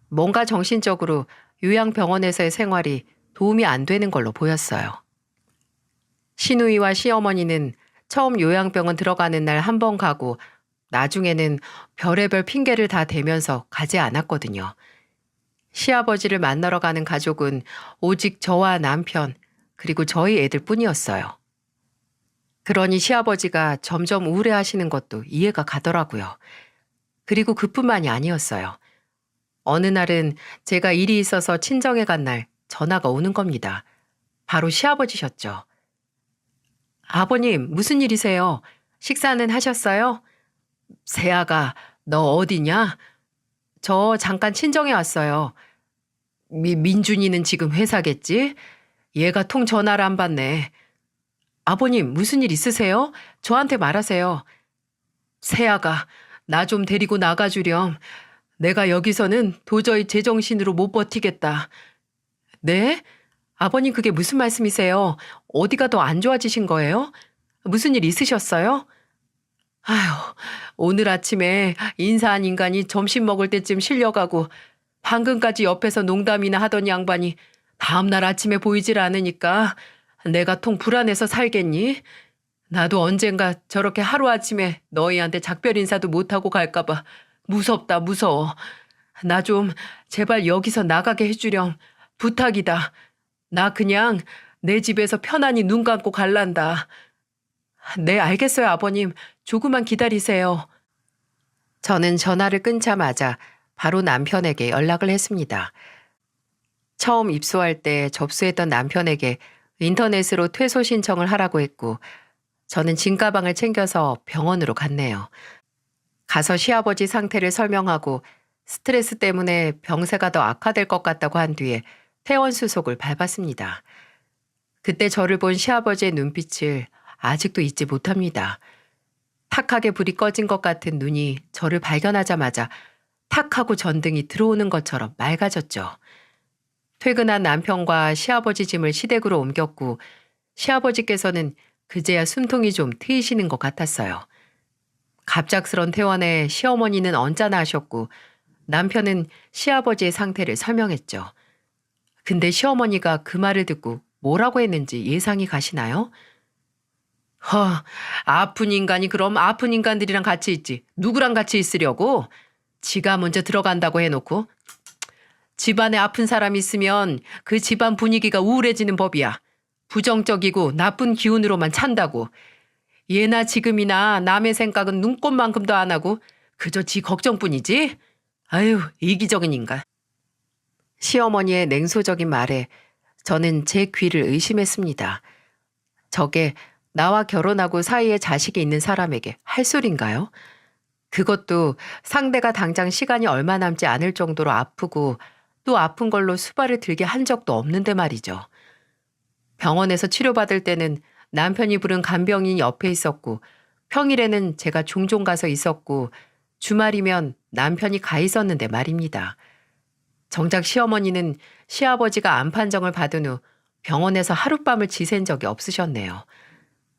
뭔가 정신적으로 요양병원에서의 생활이 도움이 안 되는 걸로 보였어요. 시누이와 시어머니는 처음 요양병원 들어가는 날 1번 가고 나중에는 별의별 핑계를 다 대면서 가지 않았거든요. 시아버지를 만나러 가는 가족은 오직 저와 남편 그리고 저희 애들 뿐이었어요. 그러니 시아버지가 점점 우울해하시는 것도 이해가 가더라고요. 그리고 그뿐만이 아니었어요. 어느 날은 제가 일이 있어서 친정에 간 날 전화가 오는 겁니다. 바로 시아버지셨죠. 아버님, 무슨 일이세요? 식사는 하셨어요? 세아가, 너 어디냐? 저 잠깐 친정에 왔어요. 민준이는 지금 회사겠지? 얘가 통 전화를 안 받네. 아버님, 무슨 일 있으세요? 저한테 말하세요. 세아가, 나 좀 데리고 나가주렴. 내가 여기서는 도저히 제정신으로 못 버티겠다. 네? 아버님 그게 무슨 말씀이세요? 어디가 더 안 좋아지신 거예요? 무슨 일 있으셨어요? 아휴, 오늘 아침에 인사한 인간이 점심 먹을 때쯤 실려가고 방금까지 옆에서 농담이나 하던 양반이 다음날 아침에 보이질 않으니까 내가 통 불안해서 살겠니? 나도 언젠가 저렇게 하루아침에 너희한테 작별 인사도 못하고 갈까봐 무섭다, 무서워. 나 좀 제발 여기서 나가게 해주렴. 부탁이다. 나 그냥 내 집에서 편안히 눈 감고 갈란다. 네, 알겠어요, 아버님. 조금만 기다리세요. 저는 전화를 끊자마자 바로 남편에게 연락을 했습니다. 처음 입소할 때 접수했던 남편에게 인터넷으로 퇴소 신청을 하라고 했고, 저는 짐가방을 챙겨서 병원으로 갔네요. 가서 시아버지 상태를 설명하고 스트레스 때문에 병세가 더 악화될 것 같다고 한 뒤에 퇴원 수속을 밟았습니다. 그때 저를 본 시아버지의 눈빛을 아직도 잊지 못합니다. 탁하게 불이 꺼진 것 같은 눈이 저를 발견하자마자 탁 하고 전등이 들어오는 것처럼 맑아졌죠. 퇴근한 남편과 시아버지 짐을 시댁으로 옮겼고 시아버지께서는 그제야 숨통이 좀 트이시는 것 같았어요. 갑작스런 퇴원에 시어머니는 언짢아 하셨고 남편은 시아버지의 상태를 설명했죠. 근데 시어머니가 그 말을 듣고 뭐라고 했는지 예상이 가시나요? 아픈 인간이 그럼 아픈 인간들이랑 같이 있지. 누구랑 같이 있으려고? 지가 먼저 들어간다고 해놓고. 집안에 아픈 사람이 있으면 그 집안 분위기가 우울해지는 법이야. 부정적이고 나쁜 기운으로만 찬다고. 예나 지금이나 남의 생각은 눈꼽만큼도 안 하고 그저 지 걱정뿐이지? 아유, 이기적인 인간. 시어머니의 냉소적인 말에 저는 제 귀를 의심했습니다. 저게 나와 결혼하고 사이에 자식이 있는 사람에게 할 소린가요? 그것도 상대가 당장 시간이 얼마 남지 않을 정도로 아프고 또 아픈 걸로 수발을 들게 한 적도 없는데 말이죠. 병원에서 치료받을 때는 남편이 부른 간병인이 옆에 있었고 평일에는 제가 종종 가서 있었고 주말이면 남편이 가 있었는데 말입니다. 정작 시어머니는 시아버지가 암 판정을 받은 후 병원에서 하룻밤을 지샌 적이 없으셨네요.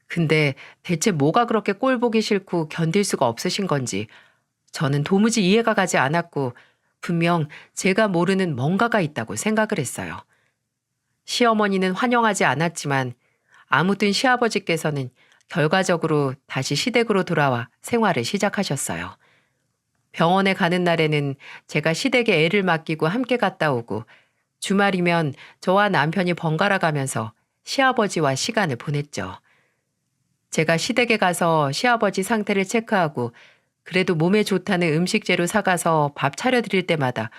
근데 대체 뭐가 그렇게 꼴 보기 싫고 견딜 수가 없으신 건지 저는 도무지 이해가 가지 않았고 분명 제가 모르는 뭔가가 있다고 생각을 했어요. 시어머니는 환영하지 않았지만 아무튼 시아버지께서는 결과적으로 다시 시댁으로 돌아와 생활을 시작하셨어요. 병원에 가는 날에는 제가 시댁에 애를 맡기고 함께 갔다 오고 주말이면 저와 남편이 번갈아 가면서 시아버지와 시간을 보냈죠. 제가 시댁에 가서 시아버지 상태를 체크하고 그래도 몸에 좋다는 음식재료 사가서 밥 차려드릴 때마다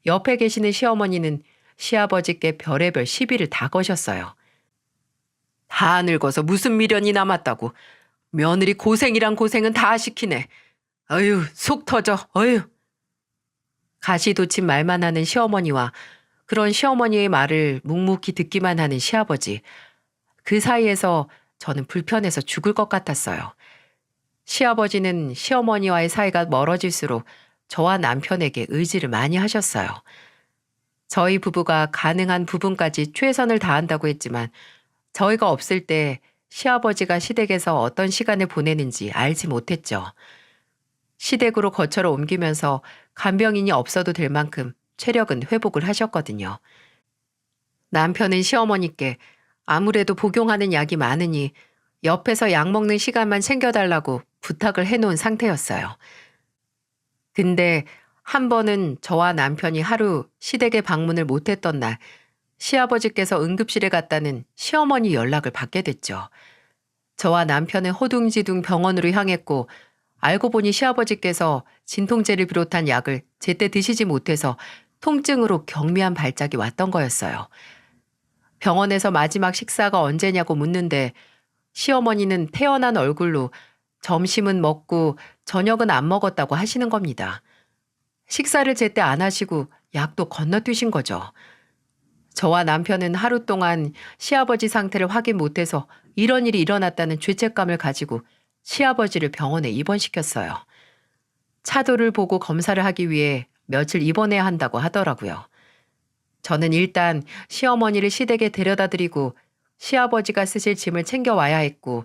옆에 계시는 시어머니는 시아버지께 별의별 시비를 다 거셨어요. 다 늙어서 무슨 미련이 남았다고. 며느리 고생이란 고생은 다 시키네. 어휴, 속 터져. 어휴. 가시돋친 말만 하는 시어머니와 그런 시어머니의 말을 묵묵히 듣기만 하는 시아버지. 그 사이에서 저는 불편해서 죽을 것 같았어요. 시아버지는 시어머니와의 사이가 멀어질수록 저와 남편에게 의지를 많이 하셨어요. 저희 부부가 가능한 부분까지 최선을 다한다고 했지만 저희가 없을 때 시아버지가 시댁에서 어떤 시간을 보내는지 알지 못했죠. 시댁으로 거처를 옮기면서 간병인이 없어도 될 만큼 체력은 회복을 하셨거든요. 남편은 시어머니께 아무래도 복용하는 약이 많으니 옆에서 약 먹는 시간만 챙겨달라고 부탁을 해놓은 상태였어요. 근데 한 번은 저와 남편이 하루 시댁에 방문을 못했던 날 시아버지께서 응급실에 갔다는 시어머니 연락을 받게 됐죠. 저와 남편은 호둥지둥 병원으로 향했고 알고 보니 시아버지께서 진통제를 비롯한 약을 제때 드시지 못해서 통증으로 경미한 발작이 왔던 거였어요. 병원에서 마지막 식사가 언제냐고 묻는데 시어머니는 태어난 얼굴로 점심은 먹고 저녁은 안 먹었다고 하시는 겁니다. 식사를 제때 안 하시고 약도 건너뛰신 거죠. 저와 남편은 하루 동안 시아버지 상태를 확인 못해서 이런 일이 일어났다는 죄책감을 가지고 시아버지를 병원에 입원시켰어요. 차도를 보고 검사를 하기 위해 며칠 입원해야 한다고 하더라고요. 저는 일단 시어머니를 시댁에 데려다 드리고 시아버지가 쓰실 짐을 챙겨와야 했고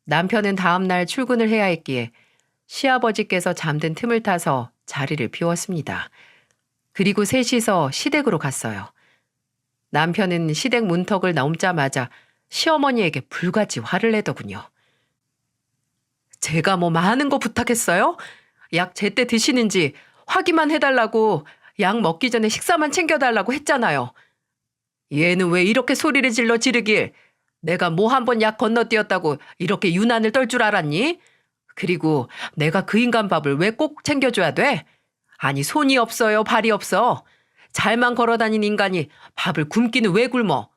남편은 다음날 출근을 해야 했기에 시아버지께서 잠든 틈을 타서 자리를 비웠습니다. 그리고 셋이서 시댁으로 갔어요. 남편은 시댁 문턱을 넘자마자 시어머니에게 불같이 화를 내더군요. 제가 뭐 많은 거 부탁했어요? 약 제때 드시는지 확인만 해달라고, 약 먹기 전에 식사만 챙겨달라고 했잖아요. 얘는 왜 이렇게 소리를 질러 지르길, 내가 뭐 한 번 약 건너뛰었다고 이렇게 유난을 떨 줄 알았니? 그리고 내가 그 인간 밥을 왜 꼭 챙겨줘야 돼? 아니, 손이 없어요, 발이 없어. 잘만 걸어다닌 인간이 밥을 굶기는 왜 굶어?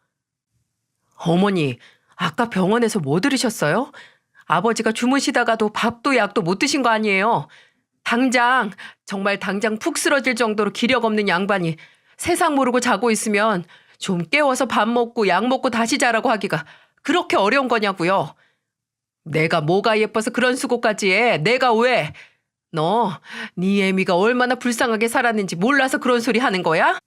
어머니, 아까 병원에서 뭐 들으셨어요? 아버지가 주무시다가도 밥도 약도 못 드신 거 아니에요? 당장, 정말 당장 푹 쓰러질 정도로 기력 없는 양반이 세상 모르고 자고 있으면 좀 깨워서 밥 먹고 약 먹고 다시 자라고 하기가 그렇게 어려운 거냐고요. 내가 뭐가 예뻐서 그런 수고까지 해. 내가 왜? 너, 네 애미가 얼마나 불쌍하게 살았는지 몰라서 그런 소리 하는 거야?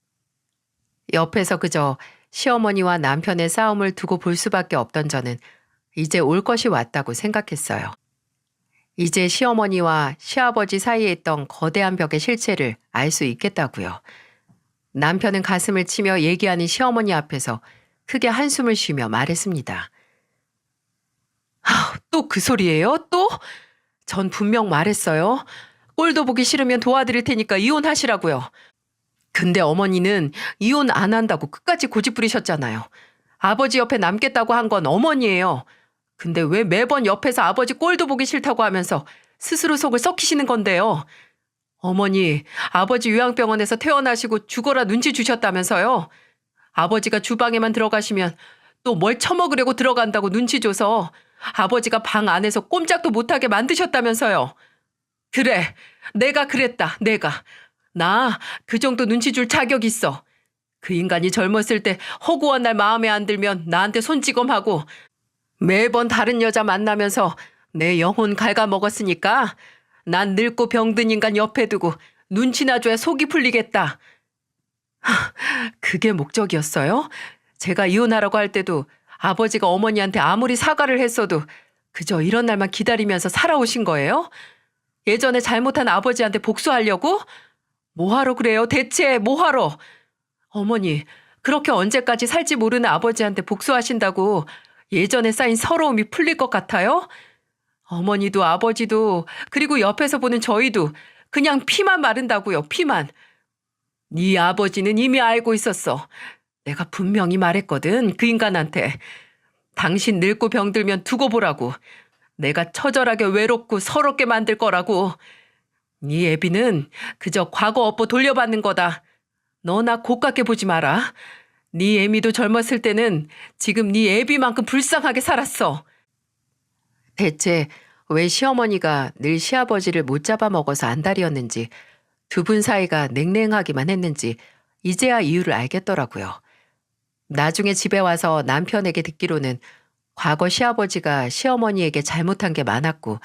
옆에서 그저 시어머니와 남편의 싸움을 두고 볼 수밖에 없던 저는 이제 올 것이 왔다고 생각했어요. 이제 시어머니와 시아버지 사이에 있던 거대한 벽의 실체를 알 수 있겠다고요. 남편은 가슴을 치며 얘기하는 시어머니 앞에서 크게 한숨을 쉬며 말했습니다. 또 그 소리예요? 또? 전 분명 말했어요. 꼴도 보기 싫으면 도와드릴 테니까 이혼하시라고요. 근데 어머니는 이혼 안 한다고 끝까지 고집 부리셨잖아요. 아버지 옆에 남겠다고 한 건 어머니예요. 근데 왜 매번 옆에서 아버지 꼴도 보기 싫다고 하면서 스스로 속을 썩히시는 건데요. 어머니, 아버지 요양병원에서 퇴원하시고 죽어라 눈치 주셨다면서요. 아버지가 주방에만 들어가시면 또 뭘 처먹으려고 들어간다고 눈치 줘서 아버지가 방 안에서 꼼짝도 못하게 만드셨다면서요. 그래, 내가 그랬다, 내가. 나 그 정도 눈치 줄 자격 있어. 그 인간이 젊었을 때 허구한 날 마음에 안 들면 나한테 손찌검하고 매번 다른 여자 만나면서 내 영혼 갉아먹었으니까 난 늙고 병든 인간 옆에 두고 눈치나 줘야 속이 풀리겠다. 그게 목적이었어요? 제가 이혼하라고 할 때도 아버지가 어머니한테 아무리 사과를 했어도 그저 이런 날만 기다리면서 살아오신 거예요? 예전에 잘못한 아버지한테 복수하려고? 뭐하러 그래요? 대체 뭐하러? 어머니, 그렇게 언제까지 살지 모르는 아버지한테 복수하신다고 예전에 쌓인 서러움이 풀릴 것 같아요? 어머니도 아버지도 그리고 옆에서 보는 저희도 그냥 피만 마른다고요, 피만. 네 아버지는 이미 알고 있었어. 내가 분명히 말했거든, 그 인간한테. 당신 늙고 병들면 두고 보라고. 내가 처절하게 외롭고 서럽게 만들 거라고. 네 애비는 그저 과거 업보 돌려받는 거다. 너나 고깝게 보지 마라. 네 애미도 젊었을 때는 지금 네 애비만큼 불쌍하게 살았어. 대체 왜 시어머니가 늘 시아버지를 못 잡아먹어서 안달이었는지, 두 분 사이가 냉랭하기만 했는지 이제야 이유를 알겠더라고요. 나중에 집에 와서 남편에게 듣기로는 과거 시아버지가 시어머니에게 잘못한 게 많았고,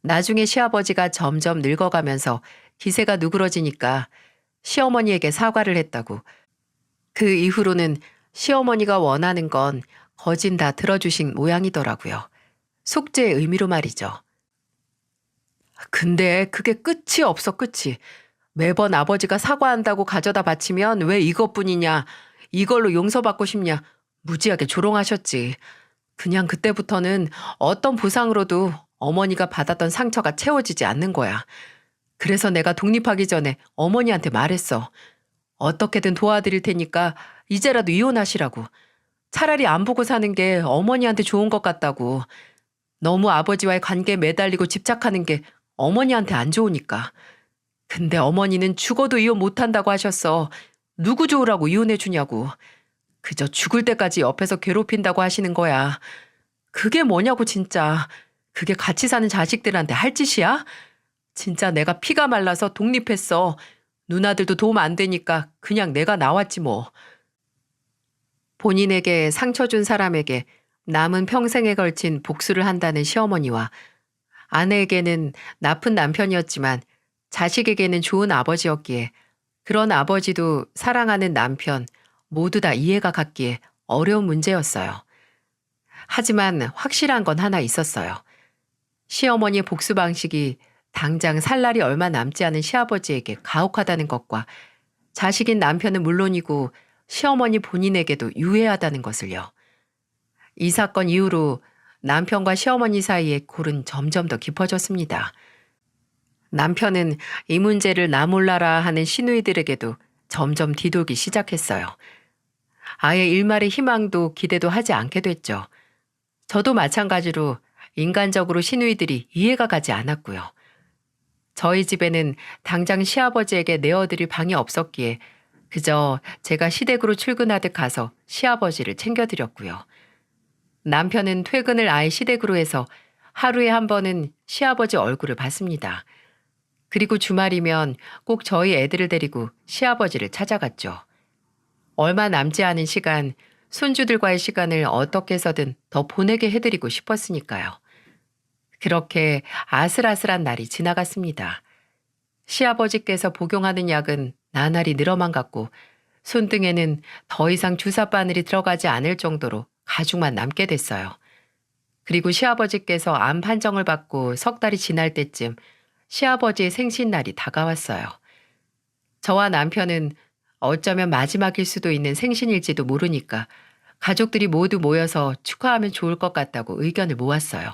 나중에 시아버지가 점점 늙어가면서 기세가 누그러지니까 시어머니에게 사과를 했다고. 그 이후로는 시어머니가 원하는 건 거진 다 들어주신 모양이더라고요. 속죄의 의미로 말이죠. 근데 그게 끝이 없어, 끝이. 매번 아버지가 사과한다고 가져다 바치면 왜 이것뿐이냐, 이걸로 용서받고 싶냐, 무지하게 조롱하셨지. 그냥 그때부터는 어떤 보상으로도 어머니가 받았던 상처가 채워지지 않는 거야. 그래서 내가 독립하기 전에 어머니한테 말했어. 어떻게든 도와드릴 테니까 이제라도 이혼하시라고. 차라리 안 보고 사는 게 어머니한테 좋은 것 같다고. 너무 아버지와의 관계에 매달리고 집착하는 게 어머니한테 안 좋으니까. 근데 어머니는 죽어도 이혼 못한다고 하셨어. 누구 좋으라고 이혼해 주냐고. 그저 죽을 때까지 옆에서 괴롭힌다고 하시는 거야. 그게 뭐냐고 진짜. 그게 같이 사는 자식들한테 할 짓이야? 진짜 내가 피가 말라서 독립했어. 누나들도 도움 안 되니까 그냥 내가 나왔지 뭐. 본인에게 상처 준 사람에게 남은 평생에 걸친 복수를 한다는 시어머니와, 아내에게는 나쁜 남편이었지만 자식에게는 좋은 아버지였기에 그런 아버지도 사랑하는 남편 모두 다 이해가 갔기에 어려운 문제였어요. 하지만 확실한 건 하나 있었어요. 시어머니의 복수 방식이 당장 살 날이 얼마 남지 않은 시아버지에게 가혹하다는 것과, 자식인 남편은 물론이고 시어머니 본인에게도 유해하다는 것을요. 이 사건 이후로 남편과 시어머니 사이의 골은 점점 더 깊어졌습니다. 남편은 이 문제를 나 몰라라 하는 시누이들에게도 점점 뒤돌기 시작했어요. 아예 일말의 희망도 기대도 하지 않게 됐죠. 저도 마찬가지로 인간적으로 시누이들이 이해가 가지 않았고요. 저희 집에는 당장 시아버지에게 내어드릴 방이 없었기에 그저 제가 시댁으로 출근하듯 가서 시아버지를 챙겨드렸고요. 남편은 퇴근을 아예 시댁으로 해서 하루에 한 번은 시아버지 얼굴을 봤습니다. 그리고 주말이면 꼭 저희 애들을 데리고 시아버지를 찾아갔죠. 얼마 남지 않은 시간, 손주들과의 시간을 어떻게 해서든 더 보내게 해드리고 싶었으니까요. 그렇게 아슬아슬한 날이 지나갔습니다. 시아버지께서 복용하는 약은 나날이 늘어만 갔고 손등에는 더 이상 주사 바늘이 들어가지 않을 정도로 가죽만 남게 됐어요. 그리고 시아버지께서 암 판정을 받고 석 달이 지날 때쯤 시아버지의 생신날이 다가왔어요. 저와 남편은 어쩌면 마지막일 수도 있는 생신일지도 모르니까 가족들이 모두 모여서 축하하면 좋을 것 같다고 의견을 모았어요.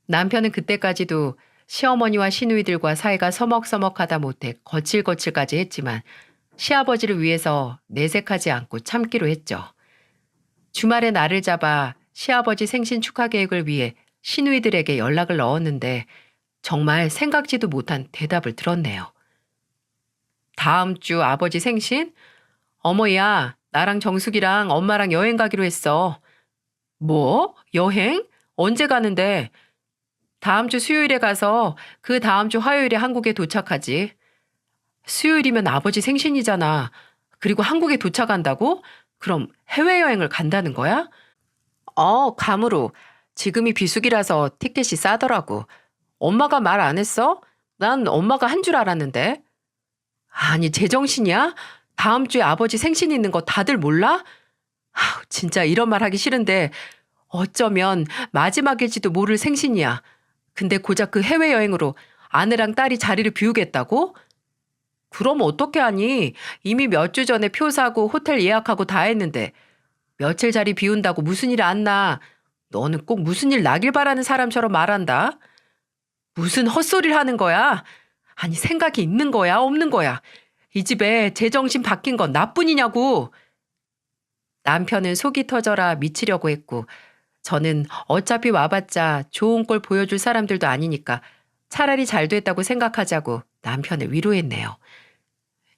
남편은 그때까지도 시어머니와 시누이들과 사이가 서먹서먹하다 못해 거칠거칠까지 했지만 시아버지를 위해서 내색하지 않고 참기로 했죠. 주말에 날을 잡아 시아버지 생신 축하 계획을 위해 시누이들에게 연락을 넣었는데 정말 생각지도 못한 대답을 들었네요. 다음 주 아버지 생신? 어머야, 나랑 정숙이랑 엄마랑 여행 가기로 했어. 뭐? 여행? 언제 가는데? 다음 주 수요일에 가서 그 다음 주 화요일에 한국에 도착하지. 수요일이면 아버지 생신이잖아. 그리고 한국에 도착한다고? 그럼 해외여행을 간다는 거야? 감으로. 지금이 비수기라서 티켓이 싸더라고. 엄마가 말 안 했어? 난 엄마가 한 줄 알았는데. 아니, 제정신이야? 다음 주에 아버지 생신 있는 거 다들 몰라? 진짜 이런 말 하기 싫은데 어쩌면 마지막일지도 모를 생신이야. 근데 고작 그 해외여행으로 아내랑 딸이 자리를 비우겠다고? 그럼 어떻게 하니? 이미 몇 주 전에 표 사고 호텔 예약하고 다 했는데 며칠 자리 비운다고 무슨 일 안 나? 너는 꼭 무슨 일 나길 바라는 사람처럼 말한다. 무슨 헛소리를 하는 거야? 아니, 생각이 있는 거야, 없는 거야? 이 집에 제정신 바뀐 건 나뿐이냐고. 남편은 속이 터져라 미치려고 했고 저는 어차피 와봤자 좋은 꼴 보여줄 사람들도 아니니까 차라리 잘 됐다고 생각하자고 남편을 위로했네요.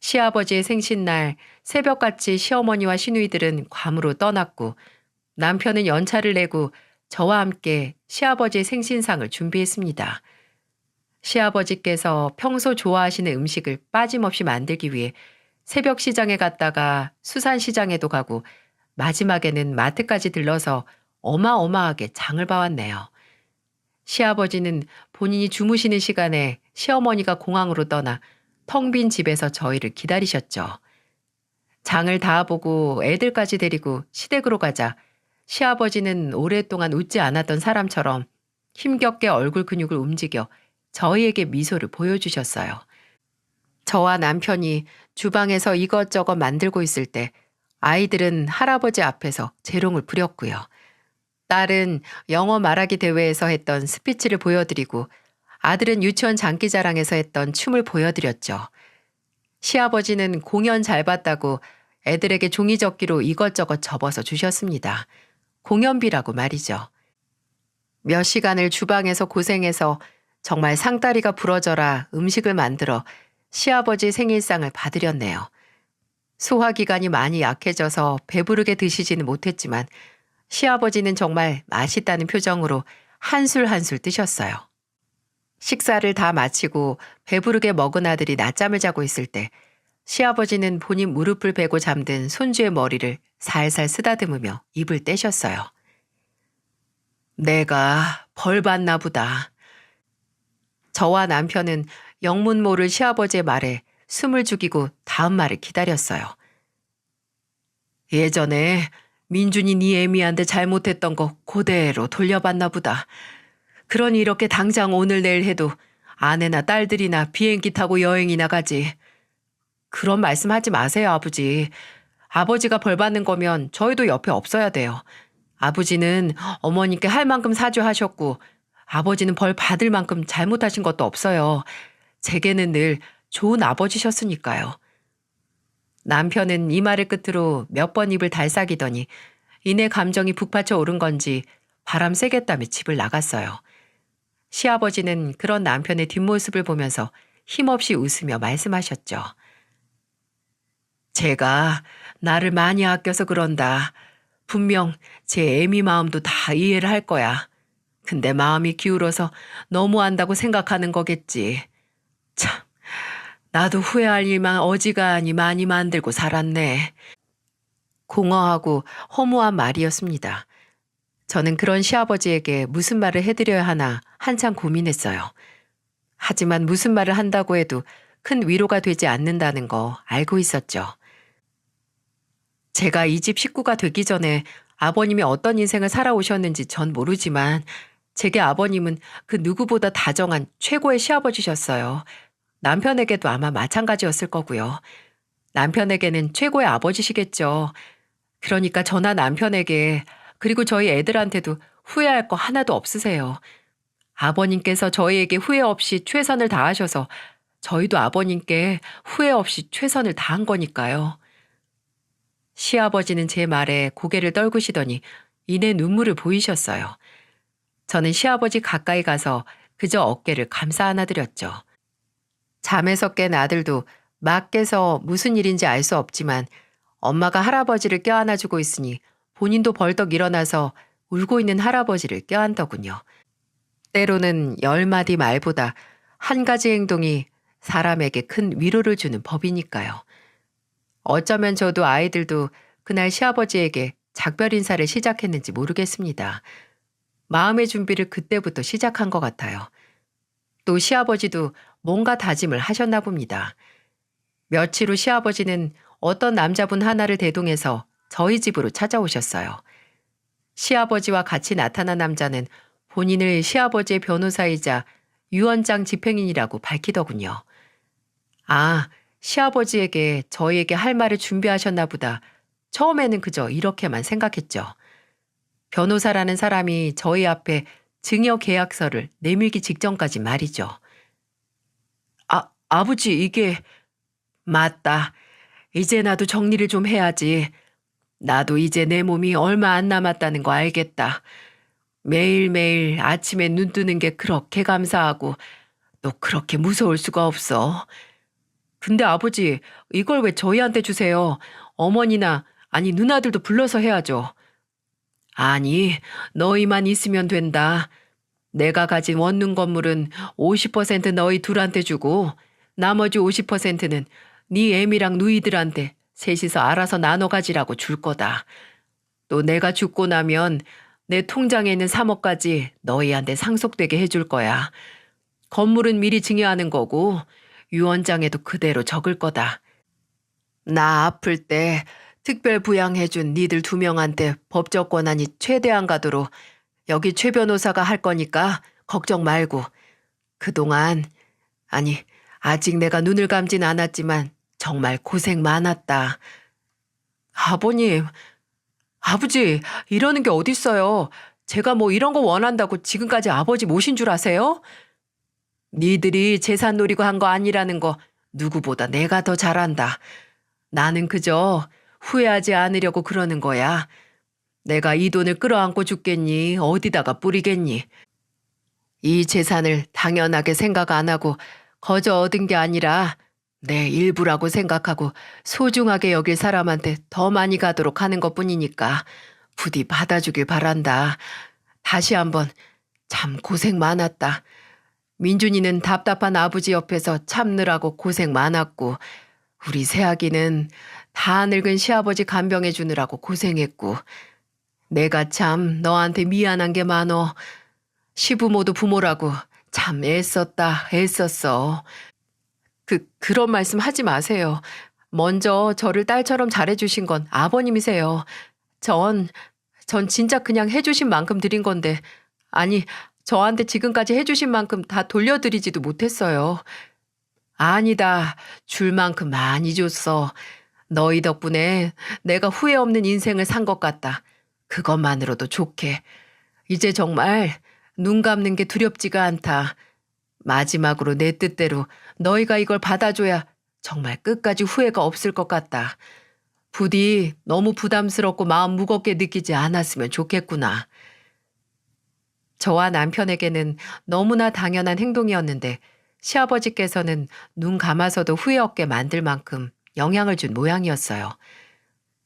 시아버지의 생신날 새벽같이 시어머니와 시누이들은 괌으로 떠났고 남편은 연차를 내고 저와 함께 시아버지의 생신상을 준비했습니다. 시아버지께서 평소 좋아하시는 음식을 빠짐없이 만들기 위해 새벽 시장에 갔다가 수산시장에도 가고 마지막에는 마트까지 들러서 어마어마하게 장을 봐왔네요. 시아버지는 본인이 주무시는 시간에 시어머니가 공항으로 떠나 텅 빈 집에서 저희를 기다리셨죠. 장을 다 보고 애들까지 데리고 시댁으로 가자 시아버지는 오랫동안 웃지 않았던 사람처럼 힘겹게 얼굴 근육을 움직여 저희에게 미소를 보여주셨어요. 저와 남편이 주방에서 이것저것 만들고 있을 때 아이들은 할아버지 앞에서 재롱을 부렸고요. 딸은 영어 말하기 대회에서 했던 스피치를 보여드리고 아들은 유치원 장기자랑에서 했던 춤을 보여드렸죠. 시아버지는 공연 잘 봤다고 애들에게 종이접기로 이것저것 접어서 주셨습니다. 공연비라고 말이죠. 몇 시간을 주방에서 고생해서 정말 상다리가 부러져라 음식을 만들어 시아버지 생일상을 받으렸네요. 소화기관이 많이 약해져서 배부르게 드시지는 못했지만 시아버지는 정말 맛있다는 표정으로 한술 한술 뜨셨어요. 식사를 다 마치고 배부르게 먹은 아들이 낮잠을 자고 있을 때 시아버지는 본인 무릎을 베고 잠든 손주의 머리를 살살 쓰다듬으며 입을 떼셨어요. 내가 벌 받나 보다. 저와 남편은 영문 모를 시아버지의 말에 숨을 죽이고 다음 말을 기다렸어요. 예전에 민준이 네 애미한테 잘못했던 거 그대로 돌려받나 보다. 그러니 이렇게 당장 오늘 내일 해도 아내나 딸들이나 비행기 타고 여행이나 가지. 그런 말씀하지 마세요, 아버지. 아버지가 벌 받는 거면 저희도 옆에 없어야 돼요. 아버지는 어머니께 할 만큼 사죄하셨고 아버지는 벌 받을 만큼 잘못하신 것도 없어요. 제게는 늘 좋은 아버지셨으니까요. 남편은 이 말을 끝으로 몇 번 입을 달싹이더니 이내 감정이 북받쳐 오른 건지 바람 쐬겠다며 집을 나갔어요. 시아버지는 그런 남편의 뒷모습을 보면서 힘없이 웃으며 말씀하셨죠. 제가 나를 많이 아껴서 그런다. 분명 제 애미 마음도 다 이해를 할 거야. 근데 마음이 기울어서 너무한다고 생각하는 거겠지. 참, 나도 후회할 일만 어지간히 많이 만들고 살았네. 공허하고 허무한 말이었습니다. 저는 그런 시아버지에게 무슨 말을 해드려야 하나 한참 고민했어요. 하지만 무슨 말을 한다고 해도 큰 위로가 되지 않는다는 거 알고 있었죠. 제가 이 집 식구가 되기 전에 아버님이 어떤 인생을 살아오셨는지 전 모르지만 제게 아버님은 그 누구보다 다정한 최고의 시아버지셨어요. 남편에게도 아마 마찬가지였을 거고요. 남편에게는 최고의 아버지시겠죠. 그러니까 저나 남편에게 그리고 저희 애들한테도 후회할 거 하나도 없으세요. 아버님께서 저희에게 후회 없이 최선을 다하셔서 저희도 아버님께 후회 없이 최선을 다한 거니까요. 시아버지는 제 말에 고개를 떨구시더니 이내 눈물을 보이셨어요. 저는 시아버지 가까이 가서 그저 어깨를 감싸 안아드렸죠. 잠에서 깬 아들도 막 깨서 무슨 일인지 알 수 없지만 엄마가 할아버지를 껴안아주고 있으니 본인도 벌떡 일어나서 울고 있는 할아버지를 껴안더군요. 때로는 10마디 말보다 한 가지 행동이 사람에게 큰 위로를 주는 법이니까요. 어쩌면 저도 아이들도 그날 시아버지에게 작별 인사를 시작했는지 모르겠습니다. 마음의 준비를 그때부터 시작한 것 같아요. 또 시아버지도 뭔가 다짐을 하셨나 봅니다. 며칠 후 시아버지는 어떤 남자분 하나를 대동해서 저희 집으로 찾아오셨어요. 시아버지와 같이 나타난 남자는 본인을 시아버지의 변호사이자 유언장 집행인이라고 밝히더군요. 아, 시아버지에게 저희에게 할 말을 준비하셨나 보다. 처음에는 그저 이렇게만 생각했죠. 변호사라는 사람이 저희 앞에 증여 계약서를 내밀기 직전까지 말이죠. 아버지 이게... 맞다. 이제 나도 정리를 좀 해야지. 나도 이제 내 몸이 얼마 안 남았다는 거 알겠다. 매일매일 아침에 눈 뜨는 게 그렇게 감사하고 또 그렇게 무서울 수가 없어. 근데 아버지, 이걸 왜 저희한테 주세요? 어머니나 아니 누나들도 불러서 해야죠. 아니, 너희만 있으면 된다. 내가 가진 원룸 건물은 50% 너희 둘한테 주고 나머지 50%는 네 애미랑 누이들한테 셋이서 알아서 나눠 가지라고 줄 거다. 또 내가 죽고 나면 내 통장에 있는 3억까지 너희한테 상속되게 해줄 거야. 건물은 미리 증여하는 거고 유언장에도 그대로 적을 거다. 나 아플 때 특별 부양해준 니들 2명한테 법적 권한이 최대한 가도록 여기 최 변호사가 할 거니까 걱정 말고. 그동안, 아니 아직 내가 눈을 감진 않았지만 정말 고생 많았다. 아버님, 아버지 이러는 게 어딨어요. 제가 뭐 이런 거 원한다고 지금까지 아버지 모신 줄 아세요? 니들이 재산 노리고 한 거 아니라는 거 누구보다 내가 더 잘 안다. 나는 그저 후회하지 않으려고 그러는 거야. 내가 이 돈을 끌어안고 죽겠니? 어디다가 뿌리겠니? 이 재산을 당연하게 생각 안 하고 거저 얻은 게 아니라 내 일부라고 생각하고 소중하게 여길 사람한테 더 많이 가도록 하는 것뿐이니까 부디 받아주길 바란다. 다시 한번 참 고생 많았다. 민준이는 답답한 아버지 옆에서 참느라고 고생 많았고 우리 새아기는 다 늙은 시아버지 간병해 주느라고 고생했고 내가 참 너한테 미안한 게 많어. 시부모도 부모라고 참 애썼어. 그런 말씀 하지 마세요. 먼저 저를 딸처럼 잘해주신 건 아버님이세요. 전 진짜 그냥 해주신 만큼 드린 건데, 아니, 저한테 지금까지 해주신 만큼 다 돌려드리지도 못했어요. 아니다. 줄 만큼 많이 줬어. 너희 덕분에 내가 후회 없는 인생을 산 것 같다. 그것만으로도 좋게. 이제 정말 눈 감는 게 두렵지가 않다. 마지막으로 내 뜻대로 너희가 이걸 받아줘야 정말 끝까지 후회가 없을 것 같다. 부디 너무 부담스럽고 마음 무겁게 느끼지 않았으면 좋겠구나. 저와 남편에게는 너무나 당연한 행동이었는데 시아버지께서는 눈 감아서도 후회 없게 만들 만큼 영향을 준 모양이었어요.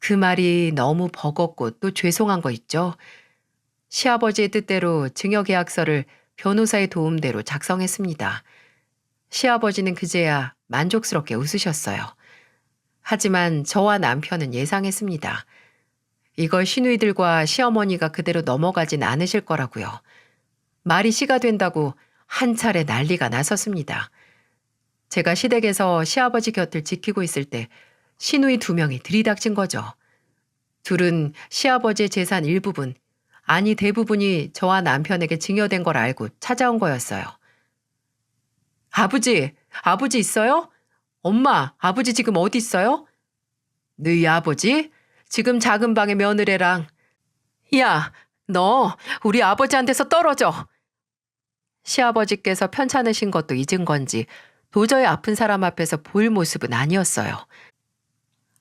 그 말이 너무 버겁고 또 죄송한 거 있죠? 시아버지의 뜻대로 증여계약서를 변호사의 도움대로 작성했습니다. 시아버지는 그제야 만족스럽게 웃으셨어요. 하지만 저와 남편은 예상했습니다. 이걸 시누이들과 시어머니가 그대로 넘어가진 않으실 거라고요. 말이 씨가 된다고 한 차례 난리가 나섰습니다. 제가 시댁에서 시아버지 곁을 지키고 있을 때 시누이 2명이 들이닥친 거죠. 둘은 시아버지의 재산 일부분, 아니 대부분이 저와 남편에게 증여된 걸 알고 찾아온 거였어요. 아버지 있어요? 엄마, 아버지 지금 어디 있어요? 너희 아버지? 지금 작은 방에 며느리랑. 야, 너 우리 아버지한테서 떨어져. 시아버지께서 편찮으신 것도 잊은 건지 도저히 아픈 사람 앞에서 보일 모습은 아니었어요.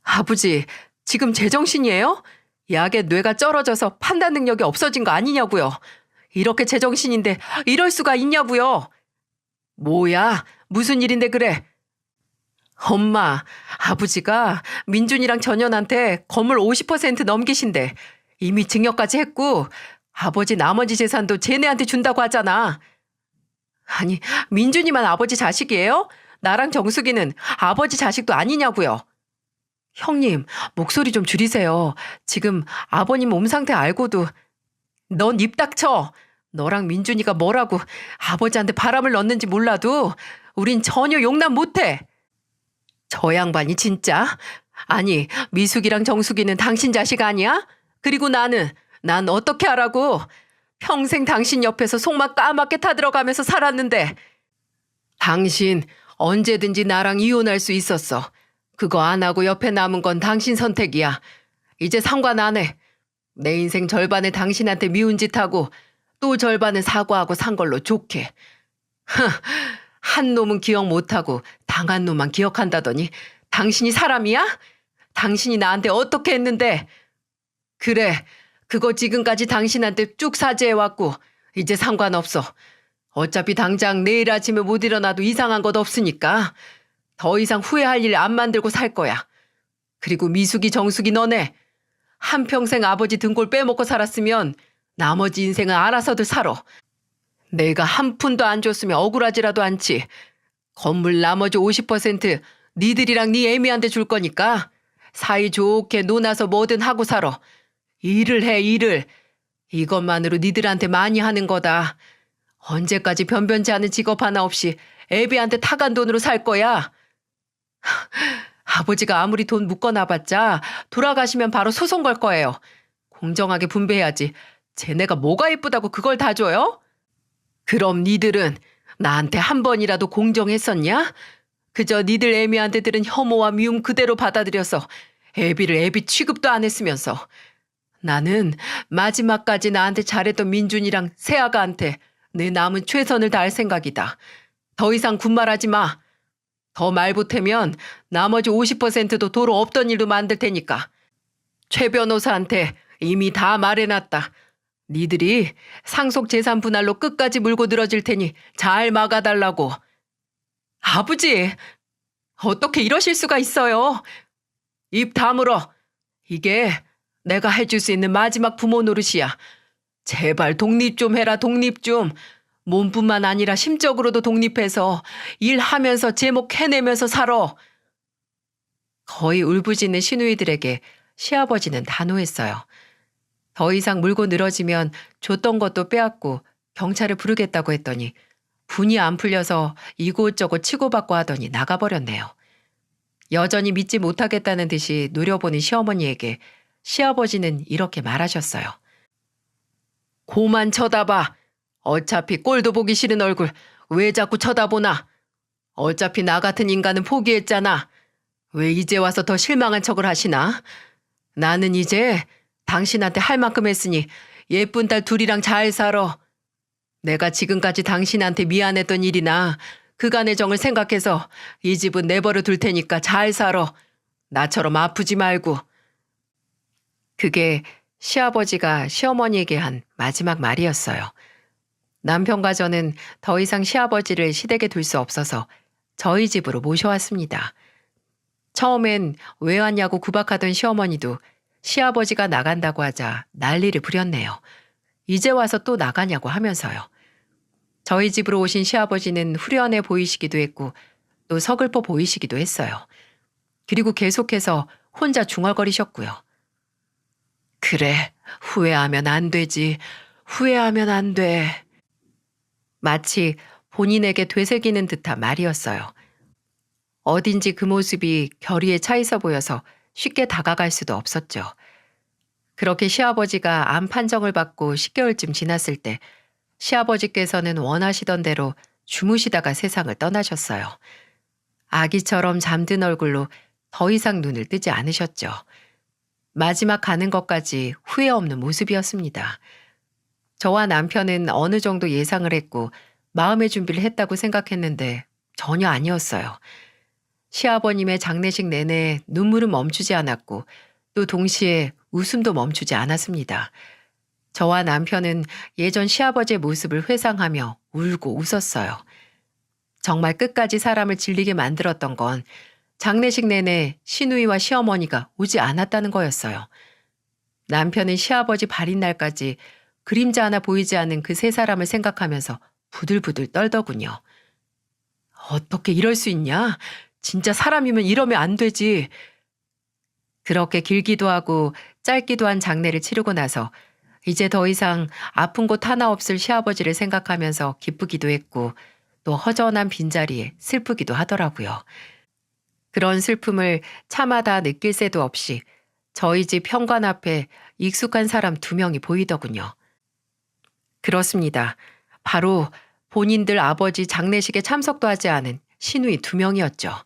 아버지, 지금 제정신이에요? 약에 뇌가 쩔어져서 판단 능력이 없어진 거 아니냐고요. 이렇게 제정신인데 이럴 수가 있냐고요. 뭐야? 무슨 일인데 그래? 엄마, 아버지가 민준이랑 전현한테 건물 50% 넘기신대. 이미 증여까지 했고 아버지 나머지 재산도 쟤네한테 준다고 하잖아. 아니, 민준이만 아버지 자식이에요? 나랑 정숙이는 아버지 자식도 아니냐고요. 형님, 목소리 좀 줄이세요. 지금 아버님 몸 상태 알고도. 넌 입 닥쳐. 너랑 민준이가 뭐라고 아버지한테 바람을 넣는지 몰라도 우린 전혀 용납 못해. 저 양반이 진짜? 아니, 미숙이랑 정숙이는 당신 자식 아니야? 그리고 난 어떻게 하라고? 평생 당신 옆에서 속만 까맣게 타들어가면서 살았는데. 당신 언제든지 나랑 이혼할 수 있었어. 그거 안 하고 옆에 남은 건 당신 선택이야. 이제 상관 안 해. 내 인생 절반을 당신한테 미운 짓 하고 또 절반은 사과하고 산 걸로 좋게. 한 놈은 기억 못하고 당한 놈만 기억한다더니 당신이 사람이야? 당신이 나한테 어떻게 했는데? 그래, 그거 지금까지 당신한테 쭉 사죄해왔고 이제 상관없어. 어차피 당장 내일 아침에 못 일어나도 이상한 것 없으니까 더 이상 후회할 일 안 만들고 살 거야. 그리고 미숙이 정숙이 너네 한평생 아버지 등골 빼먹고 살았으면 나머지 인생은 알아서들 살아. 내가 한 푼도 안 줬으면 억울하지라도 않지. 건물 나머지 50% 니들이랑 네 애미한테 줄 거니까 사이좋게 논아서 뭐든 하고 살아. 일을 해, 일을. 이것만으로 니들한테 많이 하는 거다. 언제까지 변변치 않은 직업 하나 없이 애비한테 타간 돈으로 살 거야? 아버지가 아무리 돈 묶어놔봤자 돌아가시면 바로 소송 걸 거예요. 공정하게 분배해야지. 쟤네가 뭐가 예쁘다고 그걸 다 줘요? 그럼 니들은 나한테 한 번이라도 공정했었냐? 그저 니들 애미한테 들은 혐오와 미움 그대로 받아들여서 애비를 애비 취급도 안 했으면서 나는 마지막까지 나한테 잘했던 민준이랑 세아가한테 내 남은 최선을 다할 생각이다. 더 이상 군말하지 마. 더 말 보태면 나머지 50%도 도로 없던 일도 만들 테니까. 최 변호사한테 이미 다 말해놨다. 니들이 상속 재산 분할로 끝까지 물고 늘어질 테니 잘 막아달라고. 아버지, 어떻게 이러실 수가 있어요? 입 다물어. 이게 내가 해줄 수 있는 마지막 부모 노릇이야. 제발 독립 좀 해라, 독립 좀. 몸뿐만 아니라 심적으로도 독립해서 일하면서 제목 해내면서 살아. 거의 울부짖는 시누이들에게 시아버지는 단호했어요. 더 이상 물고 늘어지면 줬던 것도 빼앗고 경찰을 부르겠다고 했더니 분이 안 풀려서 이곳저곳 치고받고 하더니 나가버렸네요. 여전히 믿지 못하겠다는 듯이 노려보는 시어머니에게 시아버지는 이렇게 말하셨어요. 고만 쳐다봐. 어차피 꼴도 보기 싫은 얼굴 왜 자꾸 쳐다보나. 어차피 나 같은 인간은 포기했잖아. 왜 이제 와서 더 실망한 척을 하시나? 나는 이제 당신한테 할 만큼 했으니 예쁜 딸 둘이랑 잘 살아. 내가 지금까지 당신한테 미안했던 일이나 그간의 정을 생각해서 이 집은 내버려 둘 테니까 잘 살아. 나처럼 아프지 말고. 그게 시아버지가 시어머니에게 한 마지막 말이었어요. 남편과 저는 더 이상 시아버지를 시댁에 둘 수 없어서 저희 집으로 모셔왔습니다. 처음엔 왜 왔냐고 구박하던 시어머니도 시아버지가 나간다고 하자 난리를 부렸네요. 이제 와서 또 나가냐고 하면서요. 저희 집으로 오신 시아버지는 후련해 보이시기도 했고 또 서글퍼 보이시기도 했어요. 그리고 계속해서 혼자 중얼거리셨고요. 그래, 후회하면 안 되지. 후회하면 안 돼. 마치 본인에게 되새기는 듯한 말이었어요. 어딘지 그 모습이 결의에 차 있어 보여서 쉽게 다가갈 수도 없었죠. 그렇게 시아버지가 암 판정을 받고 10개월쯤 지났을 때 시아버지께서는 원하시던 대로 주무시다가 세상을 떠나셨어요. 아기처럼 잠든 얼굴로 더 이상 눈을 뜨지 않으셨죠. 마지막 가는 것까지 후회 없는 모습이었습니다. 저와 남편은 어느 정도 예상을 했고 마음의 준비를 했다고 생각했는데 전혀 아니었어요. 시아버님의 장례식 내내 눈물은 멈추지 않았고 또 동시에 웃음도 멈추지 않았습니다. 저와 남편은 예전 시아버지의 모습을 회상하며 울고 웃었어요. 정말 끝까지 사람을 질리게 만들었던 건 장례식 내내 시누이와 시어머니가 오지 않았다는 거였어요. 남편은 시아버지 발인 날까지 그림자 하나 보이지 않는 그 세 사람을 생각하면서 부들부들 떨더군요. 어떻게 이럴 수 있냐? 진짜 사람이면 이러면 안 되지. 그렇게 길기도 하고 짧기도 한 장례를 치르고 나서 이제 더 이상 아픈 곳 하나 없을 시아버지를 생각하면서 기쁘기도 했고 또 허전한 빈자리에 슬프기도 하더라고요. 그런 슬픔을 차마다 느낄 새도 없이 저희 집 현관 앞에 익숙한 사람 2명이 보이더군요. 그렇습니다. 바로 본인들 아버지 장례식에 참석도 하지 않은 시누이 2명이었죠.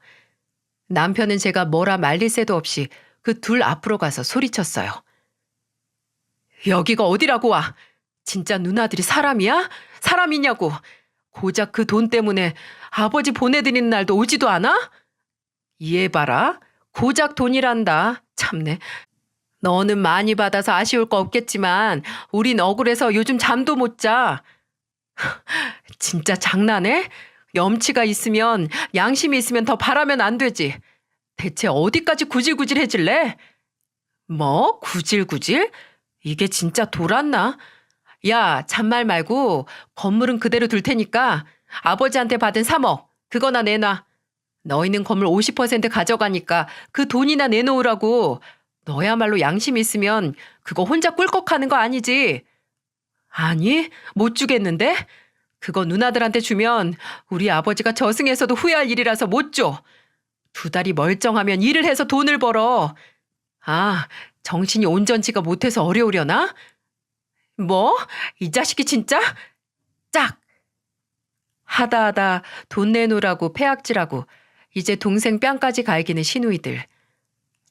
남편은 제가 뭐라 말릴 새도 없이 그 둘 앞으로 가서 소리쳤어요. 여기가 어디라고 와? 진짜 누나들이 사람이야? 사람이냐고. 고작 그 돈 때문에 아버지 보내드리는 날도 오지도 않아? 이해봐라. 고작 돈이란다. 참네. 너는 많이 받아서 아쉬울 거 없겠지만 우린 억울해서 요즘 잠도 못 자. 진짜 장난해? 염치가 있으면 양심이 있으면 더 바라면 안 되지. 대체 어디까지 구질구질해질래? 뭐? 구질구질? 이게 진짜 돌았나? 야, 잔말 말고 건물은 그대로 둘 테니까 아버지한테 받은 3억 그거나 내놔. 너희는 건물 50% 가져가니까 그 돈이나 내놓으라고. 너야말로 양심 있으면 그거 혼자 꿀꺽하는 거 아니지? 아니, 못 주겠는데? 그거 누나들한테 주면 우리 아버지가 저승에서도 후회할 일이라서 못 줘. 2달이 멀쩡하면 일을 해서 돈을 벌어. 아, 정신이 온전치가 못해서 어려우려나? 뭐? 이 자식이 진짜? 짝! 하다 돈 내놓으라고 패악질하고 이제 동생 뺨까지 갈기는 시누이들.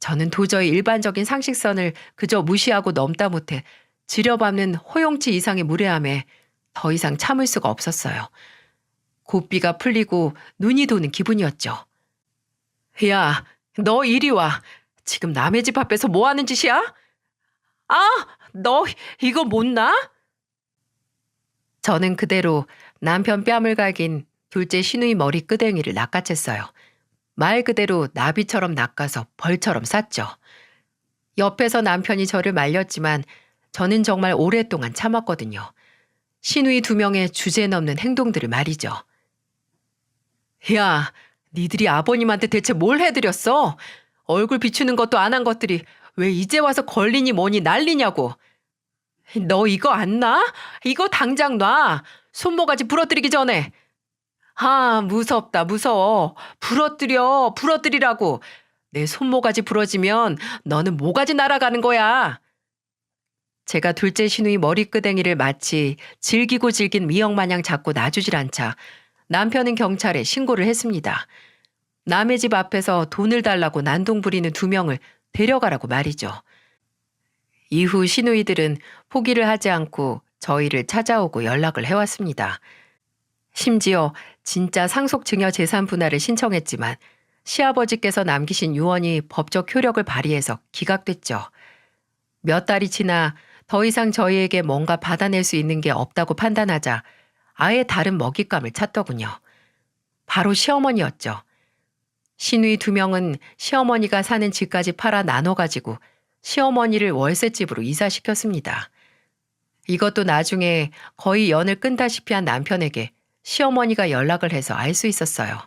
저는 도저히 일반적인 상식선을 그저 무시하고 넘다 못해 지려밟는 호용치 이상의 무례함에 더 이상 참을 수가 없었어요. 고삐가 풀리고 눈이 도는 기분이었죠. 야, 너 이리 와. 지금 남의 집 앞에서 뭐 하는 짓이야? 아, 너 이거 못 나? 저는 그대로 남편 뺨을 갈긴 둘째 시누이 머리 끄댕이를 낚아챘어요. 말 그대로 나비처럼 낚아서 벌처럼 쌌죠. 옆에서 남편이 저를 말렸지만 저는 정말 오랫동안 참았거든요. 시누이 2명의 주제넘는 행동들을 말이죠. 야, 니들이 아버님한테 대체 뭘 해드렸어? 얼굴 비추는 것도 안 한 것들이 왜 이제 와서 걸리니 뭐니 난리냐고. 너 이거 안 놔? 이거 당장 놔. 손모가지 부러뜨리기 전에. 아, 무섭다, 무서워. 부러뜨리라고. 내 손모가지 부러지면 너는 모가지 날아가는 거야. 제가 둘째 시누이 머리끄댕이를 마치 질기고 질긴 미역 마냥 잡고 놔주질 않자 남편은 경찰에 신고를 했습니다. 남의 집 앞에서 돈을 달라고 난동 부리는 2명을 데려가라고 말이죠. 이후 시누이들은 포기를 하지 않고 저희를 찾아오고 연락을 해왔습니다. 심지어 진짜 상속증여 재산 분할을 신청했지만 시아버지께서 남기신 유언이 법적 효력을 발휘해서 기각됐죠. 몇 달이 지나 더 이상 저희에게 뭔가 받아낼 수 있는 게 없다고 판단하자 아예 다른 먹잇감을 찾더군요. 바로 시어머니였죠. 시누이 2명은 시어머니가 사는 집까지 팔아 나눠가지고 시어머니를 월세집으로 이사시켰습니다. 이것도 나중에 거의 연을 끈다시피 한 남편에게 시어머니가 연락을 해서 알 수 있었어요.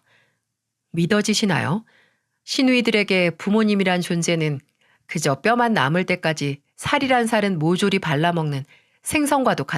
믿어지시나요? 시누이들에게 부모님이란 존재는 그저 뼈만 남을 때까지 살이란 살은 모조리 발라먹는 생선과도 같